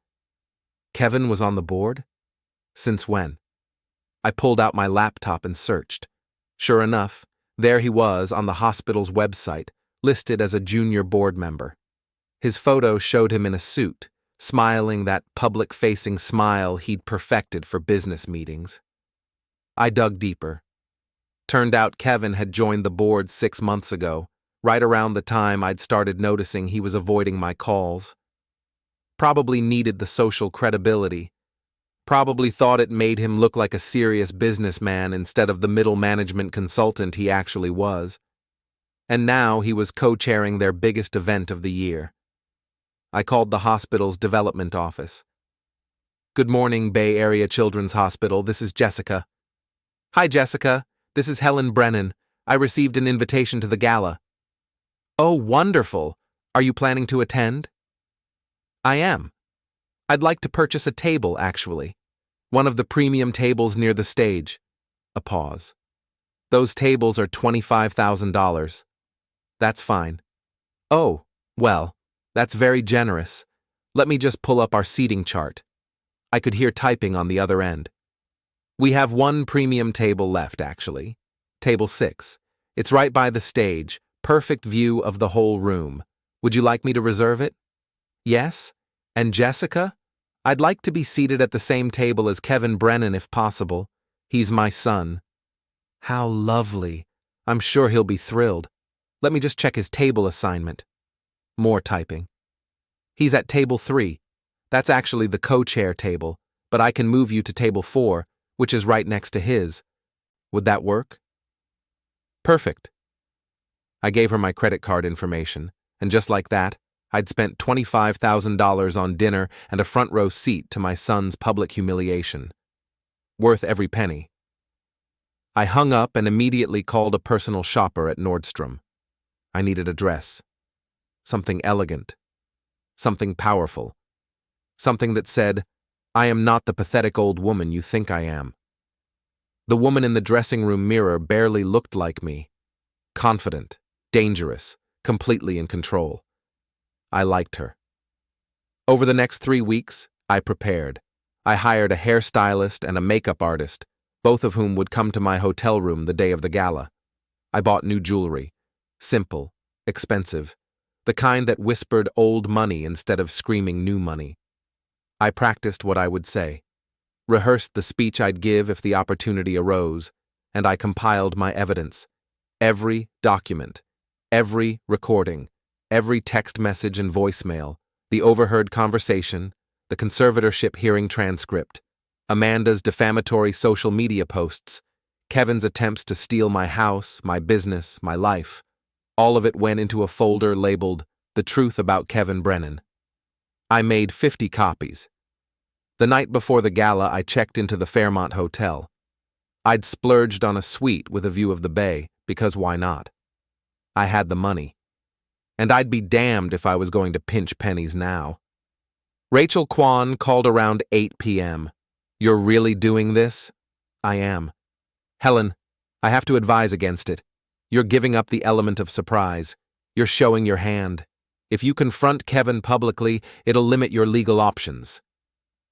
Kevin was on the board? Since when? I pulled out my laptop and searched. Sure enough, there he was on the hospital's website, listed as a junior board member. His photo showed him in a suit, smiling that public-facing smile he'd perfected for business meetings. I dug deeper. Turned out Kevin had joined the board 6 months ago, right around the time I'd started noticing he was avoiding my calls. Probably needed the social credibility. Probably thought it made him look like a serious businessman instead of the middle management consultant he actually was. And now he was co-chairing their biggest event of the year. I called the hospital's development office. Good morning, Bay Area Children's Hospital. This is Jessica. Hi, Jessica. This is Helen Brennan. I received an invitation to the gala. Oh, wonderful. Are you planning to attend? I am. I'd like to purchase a table, actually. One of the premium tables near the stage. A pause. Those tables are $25,000. That's fine. Oh, well, that's very generous. Let me just pull up our seating chart. I could hear typing on the other end. We have one premium table left, actually. Table 6. It's right by the stage, perfect view of the whole room. Would you like me to reserve it? Yes? And Jessica? I'd like to be seated at the same table as Helen Brennan if possible. He's my son. How lovely. I'm sure he'll be thrilled. Let me just check his table assignment. More typing. He's at table 3. That's actually the co-chair table, but I can move you to table 4, which is right next to his. Would that work? Perfect. I gave her my credit card information, and just like that, I'd spent $25,000 on dinner and a front row seat to my son's public humiliation. Worth every penny. I hung up and immediately called a personal shopper at Nordstrom. I needed a dress. Something elegant. Something powerful. Something that said, I am not the pathetic old woman you think I am. The woman in the dressing room mirror barely looked like me. Confident, dangerous, completely in control. I liked her. Over the next 3 weeks, I prepared. I hired a hairstylist and a makeup artist, both of whom would come to my hotel room the day of the gala. I bought new jewelry. Simple, expensive, the kind that whispered old money instead of screaming new money. I practiced what I would say, rehearsed the speech I'd give if the opportunity arose, and I compiled my evidence. Every document, every recording, every text message and voicemail, the overheard conversation, the conservatorship hearing transcript, Amanda's defamatory social media posts, Kevin's attempts to steal my house, my business, my life. All of it went into a folder labeled The Truth About Helen Brennan. I made 50 copies. The night before the gala, I checked into the Fairmont Hotel. I'd splurged on a suite with a view of the bay, because why not? I had the money. And I'd be damned if I was going to pinch pennies now. Rachel Kwan called around 8 p.m. You're really doing this? I am. Helen, I have to advise against it. You're giving up the element of surprise. You're showing your hand. If you confront Kevin publicly, it'll limit your legal options.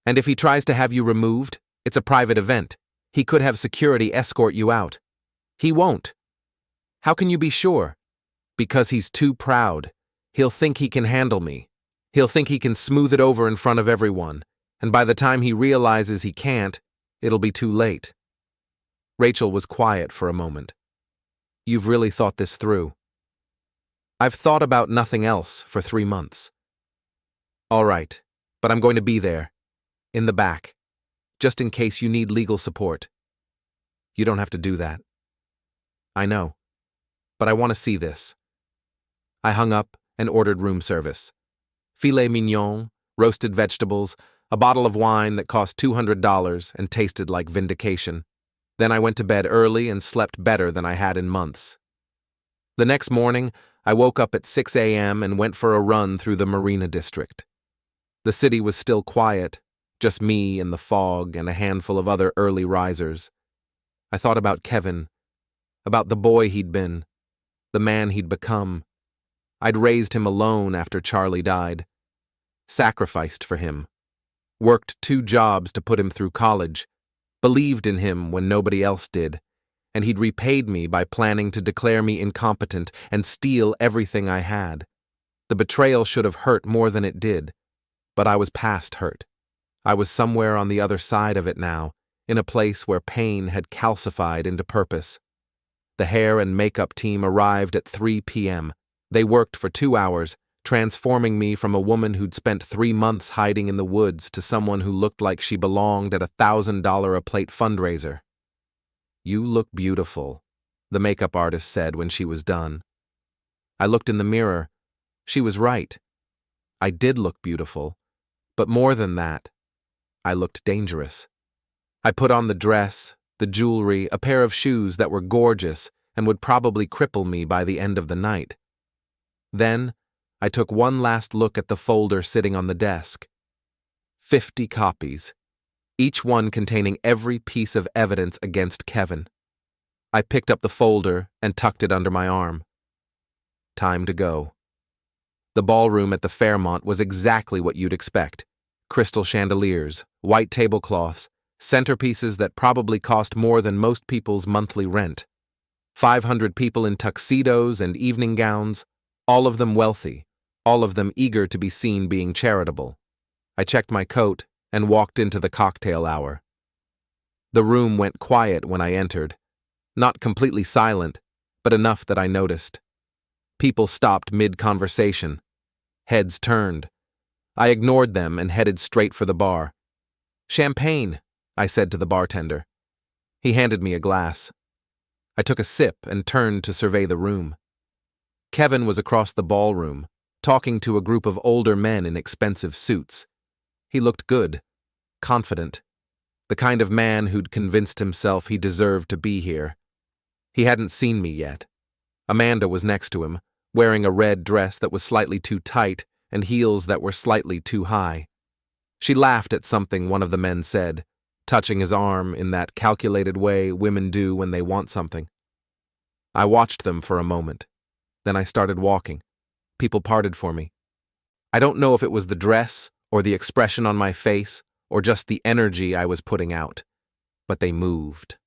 And if he tries to have you removed, it's a private event. He could have security escort you out. He won't. How can you be sure? Because he's too proud. He'll think he can handle me. He'll think he can smooth it over in front of everyone, and by the time he realizes he can't, it'll be too late. Rachel was quiet for a moment. You've really thought this through. I've thought about nothing else for 3 months. All right, but I'm going to be there, in the back, just in case you need legal support. You don't have to do that. I know, but I want to see this. I hung up and ordered room service. Filet mignon, roasted vegetables, a bottle of wine that cost $200 and tasted like vindication. Then I went to bed early and slept better than I had in months. The next morning, I woke up at 6 a.m. and went for a run through the Marina District. The city was still quiet, just me and the fog and a handful of other early risers. I thought about Kevin, about the boy he'd been, the man he'd become. I'd raised him alone after Charlie died, sacrificed for him, worked 2 jobs to put him through college, believed in him when nobody else did, and he'd repaid me by planning to declare me incompetent and steal everything I had. The betrayal should have hurt more than it did, but I was past hurt. I was somewhere on the other side of it now, in a place where pain had calcified into purpose. The hair and makeup team arrived at 3 p.m. They worked for 2 hours, transforming me from a woman who'd spent 3 months hiding in the woods to someone who looked like she belonged at a $1,000 a plate fundraiser. You look beautiful, the makeup artist said when she was done. I looked in the mirror. She was right. I did look beautiful, but more than that, I looked dangerous. I put on the dress, the jewelry, a pair of shoes that were gorgeous and would probably cripple me by the end of the night. Then, I took one last look at the folder sitting on the desk. 50 copies, each one containing every piece of evidence against Kevin. I picked up the folder and tucked it under my arm. Time to go. The ballroom at the Fairmont was exactly what you'd expect. Crystal chandeliers, white tablecloths, Centerpieces that probably cost more than most people's monthly rent. 500 people in tuxedos and evening gowns, all of them wealthy, all of them eager to be seen being charitable. I checked my coat and walked into the cocktail hour. The room went quiet when I entered. Not completely silent, but enough that I noticed. People stopped mid-conversation. Heads turned. I ignored them and headed straight for the bar. "Champagne," I said to the bartender. He handed me a glass. I took a sip and turned to survey the room. Kevin was across the ballroom, talking to a group of older men in expensive suits. He looked good, confident, the kind of man who'd convinced himself he deserved to be here. He hadn't seen me yet. Amanda was next to him, wearing a red dress that was slightly too tight and heels that were slightly too high. She laughed at something one of the men said, touching his arm in that calculated way women do when they want something. I watched them for a moment. Then I started walking. People parted for me. I don't know if it was the dress or the expression on my face or just the energy I was putting out, but they moved.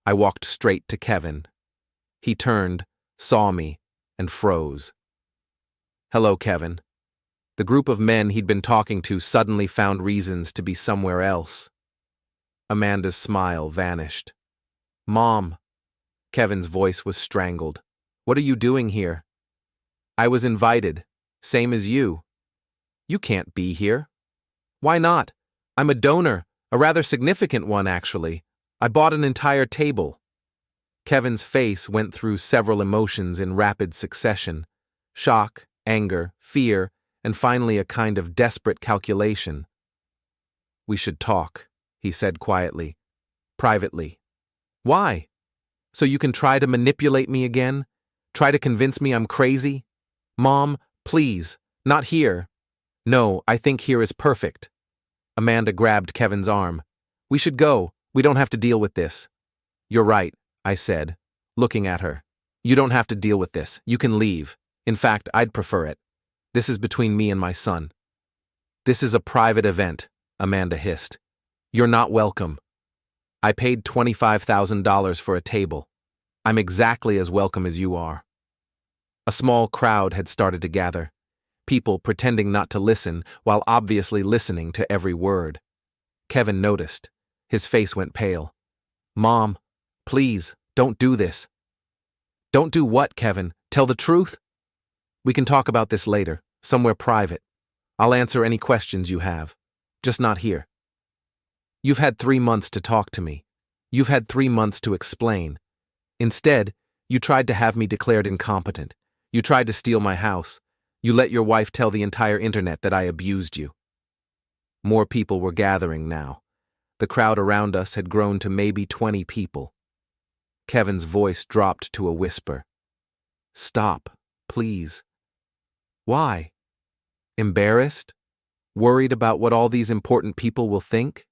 I walked straight to Kevin. He turned, saw me, and froze. "Hello, Kevin." The group of men he'd been talking to suddenly found reasons to be somewhere else. Amanda's smile vanished. "Mom." Kevin's voice was strangled. "What are you doing here?" "I was invited. Same as you." "You can't be here." "Why not? I'm a donor, a rather significant one, actually. I bought an entire table." Kevin's face went through several emotions in rapid succession: shock, anger, fear, and finally a kind of desperate calculation. "We should talk," he said quietly, privately. "Why? So you can try to manipulate me again? Try to convince me I'm crazy? Mom, please, not here." "No, I think here is perfect." Amanda grabbed Kevin's arm. "We should go. We don't have to deal with this." "You're right," I said, looking at her. "You don't have to deal with this. You can leave. In fact, I'd prefer it. This is between me and my son." "This is a private event," Amanda hissed. "You're not welcome." "I paid $25,000 for a table. I'm exactly as welcome as you are." A small crowd had started to gather, people pretending not to listen while obviously listening to every word. Kevin noticed. His face went pale. "Mom, please, don't do this." "Don't do what, Kevin? Tell the truth?" "We can talk about this later, somewhere private. I'll answer any questions you have. Just not here." "You've had 3 months to talk to me. You've had 3 months to explain. Instead, you tried to have me declared incompetent. You tried to steal my house. You let your wife tell the entire internet that I abused you." More people were gathering now. The crowd around us had grown to maybe 20 people. Kevin's voice dropped to a whisper. "Stop, please." "Why? Embarrassed? Worried about what all these important people will think?"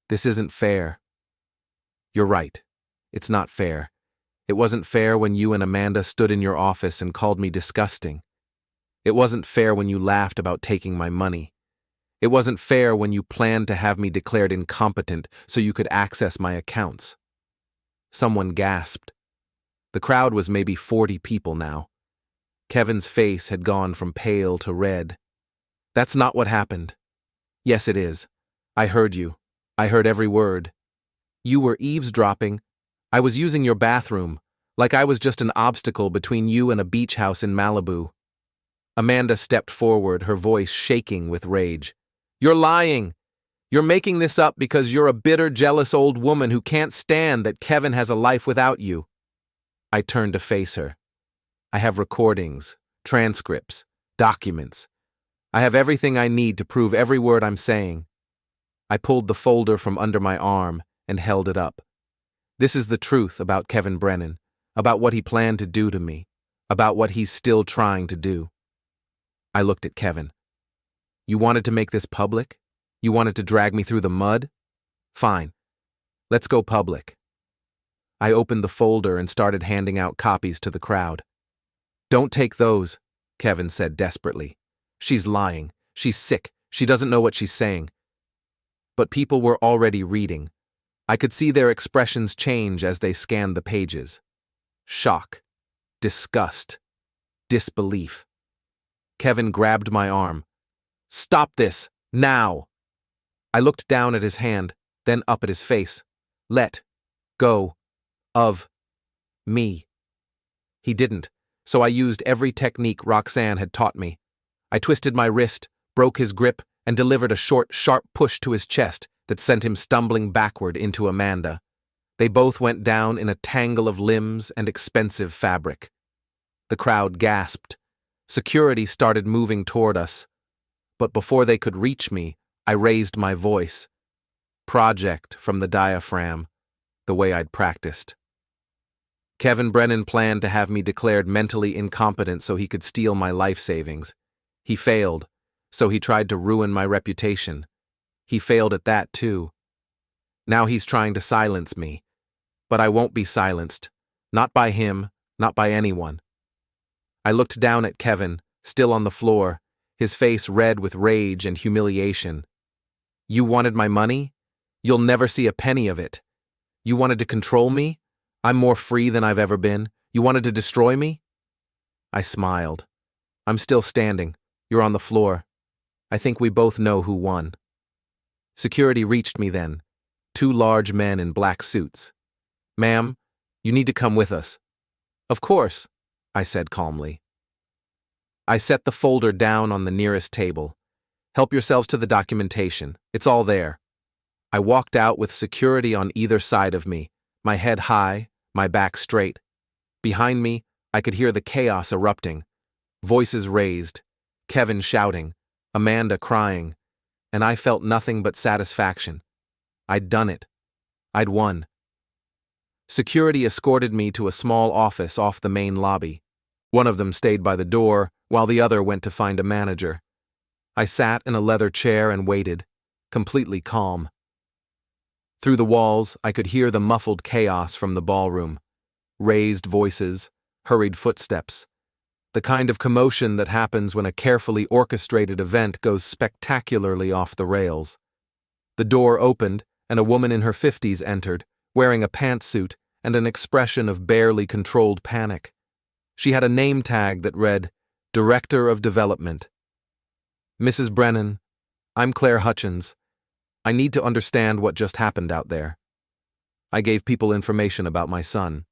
"This isn't fair." "You're right. It's not fair. It wasn't fair when you and Amanda stood in your office and called me disgusting. It wasn't fair when you laughed about taking my money. It wasn't fair when you planned to have me declared incompetent so you could access my accounts." Someone gasped. The crowd was maybe 40 people now. Kevin's face had gone from pale to red. "That's not what happened." "Yes, it is. I heard you. I heard every word. You were eavesdropping. I was using your bathroom, like I was just an obstacle between you and a beach house in Malibu." Amanda stepped forward, her voice shaking with rage. "You're lying. You're making this up because you're a bitter, jealous old woman who can't stand that Kevin has a life without you." I turned to face her. "I have recordings, transcripts, documents. I have everything I need to prove every word I'm saying." I pulled the folder from under my arm and held it up. "This is the truth about Kevin Brennan, about what he planned to do to me, about what he's still trying to do." I looked at Kevin. "You wanted to make this public? You wanted to drag me through the mud? Fine. Let's go public." I opened the folder and started handing out copies to the crowd. "Don't take those," Kevin said desperately. "She's lying. She's sick. She doesn't know what she's saying." but people were already reading. I could see their expressions change as they scanned the pages. Shock, disgust, disbelief. Kevin grabbed my arm. "Stop this, now!" I looked down at his hand, then up at his face. "Let go of me." He didn't, so I used every technique Roxanne had taught me. I twisted my wrist, broke his grip, and delivered a short, sharp push to his chest that sent him stumbling backward into Amanda. They both went down in a tangle of limbs and expensive fabric. The crowd gasped. Security started moving toward us. But before they could reach me, I raised my voice. Project from the diaphragm, the way I'd practiced. Helen Brennan planned to have me declared mentally incompetent so he could steal my life savings. He failed, so he tried to ruin my reputation. He failed at that too. Now he's trying to silence me. But I won't be silenced. Not by him, not by anyone. I looked down at Kevin, still on the floor, his face red with rage and humiliation. "You wanted my money? You'll never see a penny of it. You wanted to control me? I'm more free than I've ever been. You wanted to destroy me?" I smiled. "I'm still standing. You're on the floor. I think we both know who won." Security reached me then. 2 large men in black suits. "Ma'am, you need to come with us." "Of course," I said calmly. I set the folder down on the nearest table. "Help yourselves to the documentation. It's all there." I walked out with security on either side of me, my head high, my back straight. Behind me, I could hear the chaos erupting. Voices raised, Kevin shouting, Amanda crying, and I felt nothing but satisfaction. I'd done it. I'd won. Security escorted me to a small office off the main lobby. One of them stayed by the door, while the other went to find a manager. I sat in a leather chair and waited, completely calm. Through the walls, I could hear the muffled chaos from the ballroom. Raised voices, hurried footsteps. The kind of commotion that happens when a carefully orchestrated event goes spectacularly off the rails. The door opened, and a woman in her 50s entered, wearing a pantsuit and an expression of barely controlled panic. She had a name tag that read, Director of Development. "Mrs. Brennan, I'm Claire Hutchins. I need to understand what just happened out there. I gave people information about my son.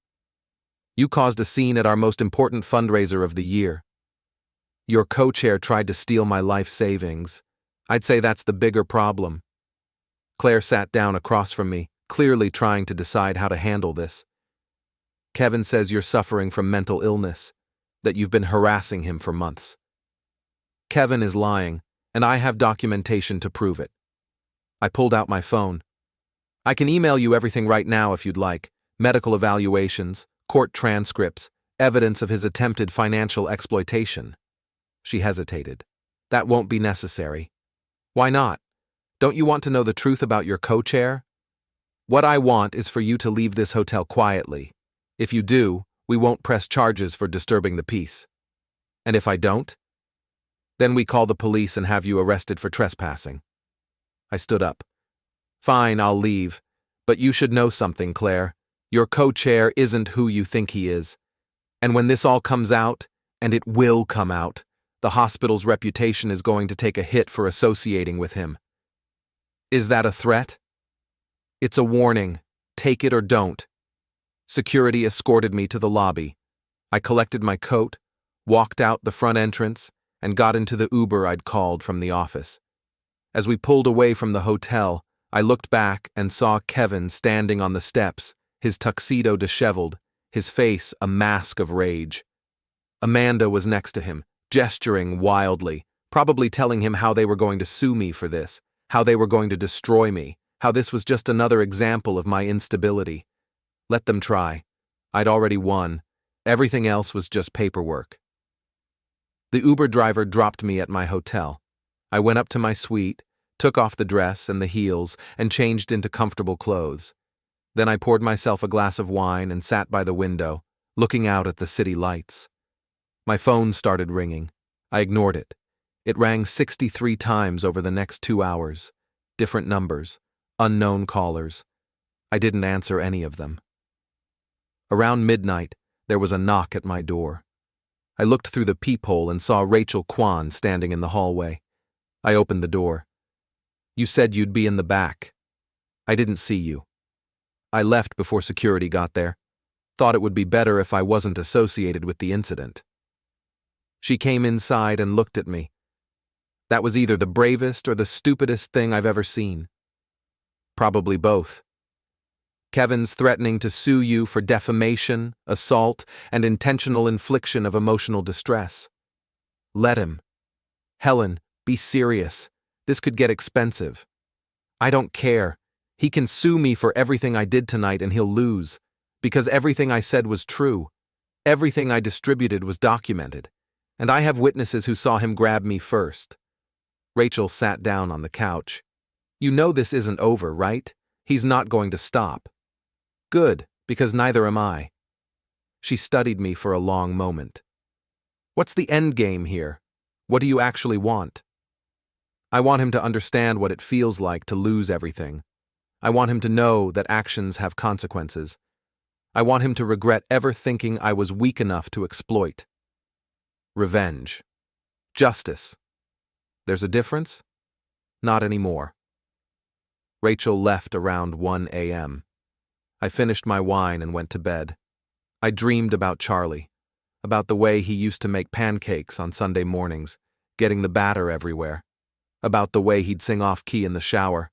You caused a scene at our most important fundraiser of the year. Your co-chair tried to steal my life savings. I'd say that's the bigger problem." Claire sat down across from me, clearly trying to decide how to handle this. "Kevin says you're suffering from mental illness, that you've been harassing him for months." "Kevin is lying, and I have documentation to prove it." I pulled out my phone. "I can email you everything right now if you'd like. Medical evaluations, court transcripts, evidence of his attempted financial exploitation." She hesitated. "That won't be necessary." "Why not? Don't you want to know the truth about your co-chair?" "What I want is for you to leave this hotel quietly. If you do, we won't press charges for disturbing the peace. And if I don't? Then we call the police and have you arrested for trespassing." I stood up. "Fine, I'll leave. But you should know something, Claire. Your co-chair isn't who you think he is. And when this all comes out, and it will come out, the hospital's reputation is going to take a hit for associating with him." "Is that a threat?" "It's a warning. Take it or don't." Security escorted me to the lobby. I collected my coat, walked out the front entrance, and got into the Uber I'd called from the office. As we pulled away from the hotel, I looked back and saw Kevin standing on the steps, his tuxedo disheveled, his face a mask of rage. Amanda was next to him, gesturing wildly, probably telling him how they were going to sue me for this, how they were going to destroy me, how this was just another example of my instability. Let them try. I'd already won. Everything else was just paperwork. The Uber driver dropped me at my hotel. I went up to my suite, took off the dress and the heels, and changed into comfortable clothes. Then I poured myself a glass of wine and sat by the window, looking out at the city lights. My phone started ringing. I ignored it. It rang 63 times over the next 2 hours. different numbers, unknown callers. I didn't answer any of them. Around midnight, there was a knock at my door. I looked through the peephole and saw Rachel Kwan standing in the hallway. I opened the door. "You said you'd be in the back. I didn't see you. I left before security got there. Thought it would be better if I wasn't associated with the incident." She came inside and looked at me. That was either the bravest or the stupidest thing I've ever seen. Probably both. "Kevin's threatening to sue you for defamation, assault, and intentional infliction of emotional distress. Let him. Helen, be serious. This could get expensive. I don't care. He can sue me for everything I did tonight and he'll lose, because everything I said was true. Everything I distributed was documented, and I have witnesses who saw him grab me first." Rachel sat down on the couch. "You know this isn't over, right? He's not going to stop." "Good, because neither am I." She studied me for a long moment. "What's the end game here? What do you actually want?" "I want him to understand what it feels like to lose everything. I want him to know that actions have consequences. I want him to regret ever thinking I was weak enough to exploit. Revenge. Justice. There's a difference? Not anymore." Rachel left around 1 a.m. I finished my wine and went to bed. I dreamed about Charlie, about the way he used to make pancakes on Sunday mornings, getting the batter everywhere, about the way he'd sing off-key in the shower,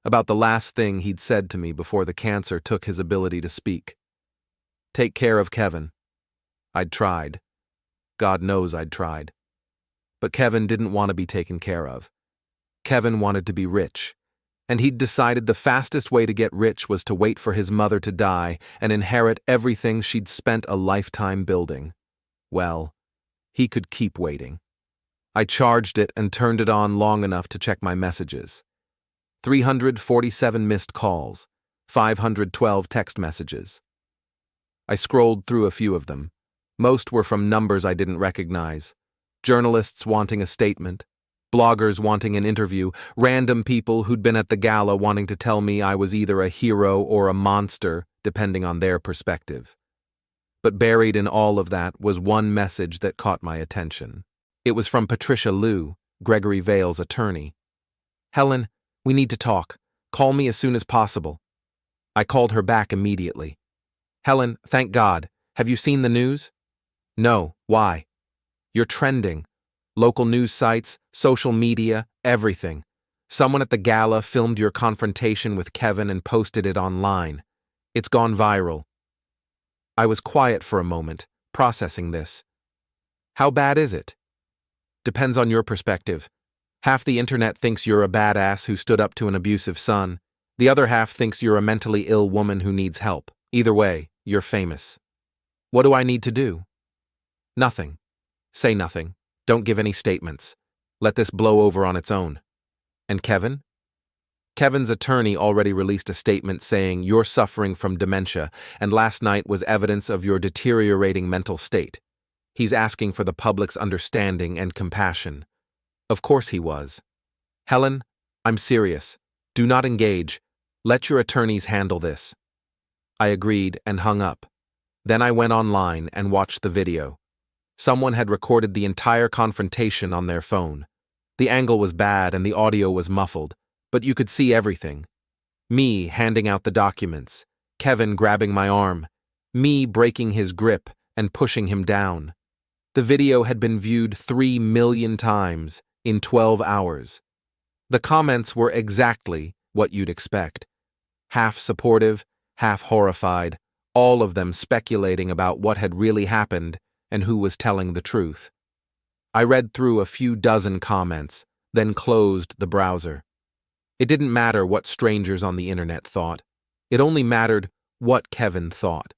about the last thing he'd said to me before the cancer took his ability to speak. Take care of Kevin. I'd tried. God knows I'd tried. But Kevin didn't want to be taken care of. Kevin wanted to be rich, and he'd decided the fastest way to get rich was to wait for his mother to die and inherit everything she'd spent a lifetime building. Well, he could keep waiting. I charged it and turned it on long enough to check my messages. 347 missed calls, 512 text messages. I scrolled through a few of them. Most were from numbers I didn't recognize. Journalists wanting a statement, bloggers wanting an interview, random people who'd been at the gala wanting to tell me I was either a hero or a monster, depending on their perspective. But buried in all of that was one message that caught my attention. It was from Patricia Liu, Gregory Vale's attorney. "Helen, we need to talk. Call me as soon as possible." I called her back immediately. "Helen, thank God. Have you seen the news?" "No. Why?" "You're trending. Local news sites, social media, everything. Someone at the gala filmed your confrontation with Kevin and posted it online. It's gone viral." I was quiet for a moment, processing this. "How bad is it?" "Depends on your perspective. Half the internet thinks you're a badass who stood up to an abusive son. The other half thinks you're a mentally ill woman who needs help. Either way, you're famous. What do I need to do?" "Nothing. Say nothing. Don't give any statements. Let this blow over on its own." "And Kevin?" "Kevin's attorney already released a statement saying you're suffering from dementia, and last night was evidence of your deteriorating mental state. He's asking for the public's understanding and compassion." Of course he was. "Helen, I'm serious. Do not engage. Let your attorneys handle this." I agreed and hung up. Then I went online and watched the video. Someone had recorded the entire confrontation on their phone. The angle was bad and the audio was muffled, but you could see everything. Me handing out the documents, Kevin grabbing my arm, me breaking his grip and pushing him down. The video had been viewed 3 million times in 12 hours. The comments were exactly what you'd expect. Half supportive, half horrified, all of them speculating about what had really happened and who was telling the truth. I read through a few dozen comments, then closed the browser. It didn't matter what strangers on the internet thought. It only mattered what Kevin thought.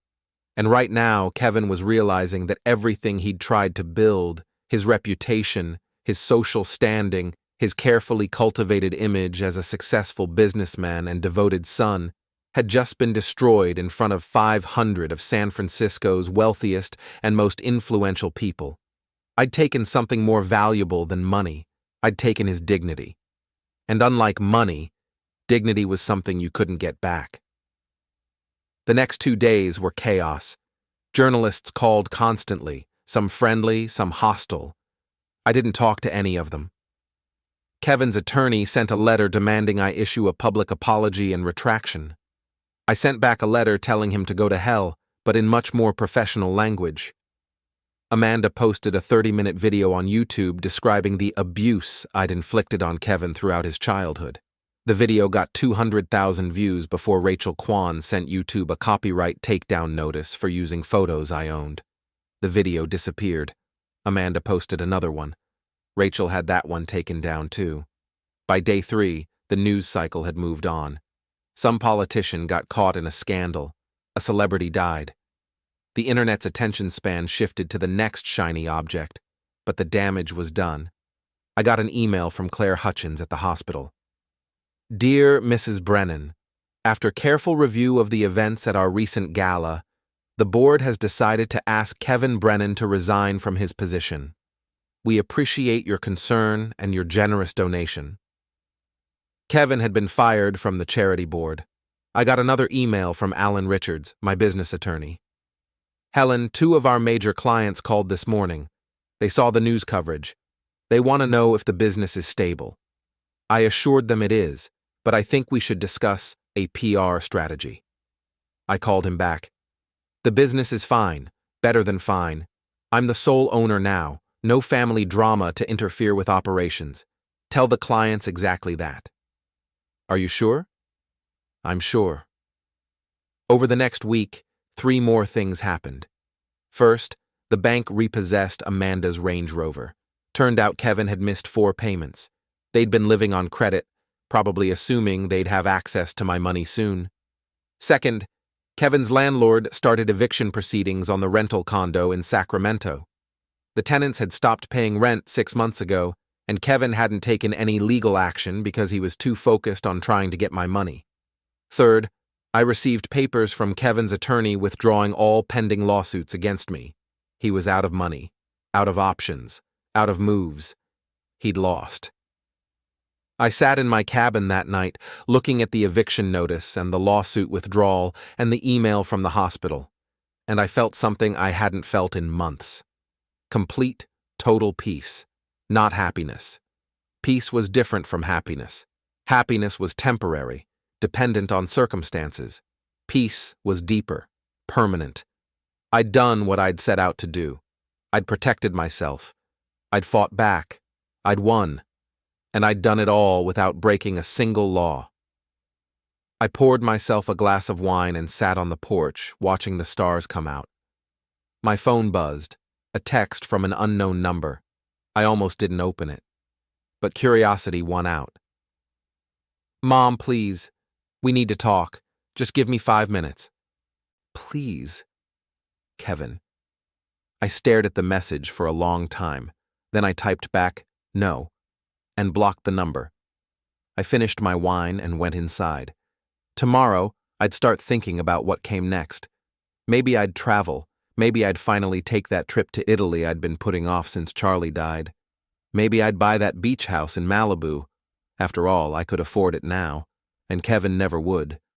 And right now, Kevin was realizing that everything he'd tried to build, his reputation, his social standing, his carefully cultivated image as a successful businessman and devoted son, had just been destroyed in front of 500 of San Francisco's wealthiest and most influential people. I'd taken something more valuable than money. I'd taken his dignity. And unlike money, Dignity was something you couldn't get back. The next 2 days were chaos. Journalists called constantly, some friendly, some hostile. I didn't talk to any of them. Kevin's attorney sent a letter demanding I issue a public apology and retraction. I sent back a letter telling him to go to hell, but in much more professional language. Amanda posted a 30-minute video on YouTube describing the abuse I'd inflicted on Kevin throughout his childhood. The video got 200,000 views before Rachel Kwan sent YouTube a copyright takedown notice for using photos I owned. The video disappeared. Amanda posted another one. Rachel had that one taken down too. By day 3, the news cycle had moved on. Some politician got caught in a scandal. A celebrity died. The internet's attention span shifted to the next shiny object, but the damage was done. I got an email from Claire Hutchins at the hospital. Dear Mrs. Brennan, after careful review of the events at our recent gala, the board has decided to ask Kevin Brennan to resign from his position. We appreciate your concern and your generous donation. Kevin had been fired from the charity board. I got another email from Alan Richards, my business attorney. Helen, 2 of our major clients called this morning. They saw the news coverage. They want to know if the business is stable. I assured them it is, but I think we should discuss a PR strategy. I called him back. The business is fine, better than fine. I'm the sole owner now, no family drama to interfere with operations. Tell the clients exactly that. Are you sure? I'm sure. Over the next week, 3 more things happened. First, the bank repossessed Amanda's Range Rover. Turned out Kevin had missed 4 payments. They'd been living on credit, probably assuming they'd have access to my money soon. Second, Kevin's landlord started eviction proceedings on the rental condo in Sacramento. The tenants had stopped paying rent 6 months ago, and Kevin hadn't taken any legal action because he was too focused on trying to get my money. Third, I received papers from Kevin's attorney withdrawing all pending lawsuits against me. He was out of money, out of options, out of moves. He'd lost. I sat in my cabin that night, looking at the eviction notice and the lawsuit withdrawal and the email from the hospital, and I felt something I hadn't felt in months. Complete, total peace, not happiness. Peace was different from happiness. Happiness was temporary, dependent on circumstances. Peace was deeper, permanent. I'd done what I'd set out to do. I'd protected myself. I'd fought back. I'd won. And I'd done it all without breaking a single law. I poured myself a glass of wine and sat on the porch, watching the stars come out. My phone buzzed, a text from an unknown number. I almost didn't open it. But curiosity won out. Mom, please. We need to talk. Just give me 5 minutes. Please. Kevin. I stared at the message for a long time. Then I typed back, no, and blocked the number. I finished my wine and went inside. Tomorrow, I'd start thinking about what came next. Maybe I'd travel. Maybe I'd finally take that trip to Italy I'd been putting off since Charlie died. Maybe I'd buy that beach house in Malibu. After all, I could afford it now, and Kevin never would.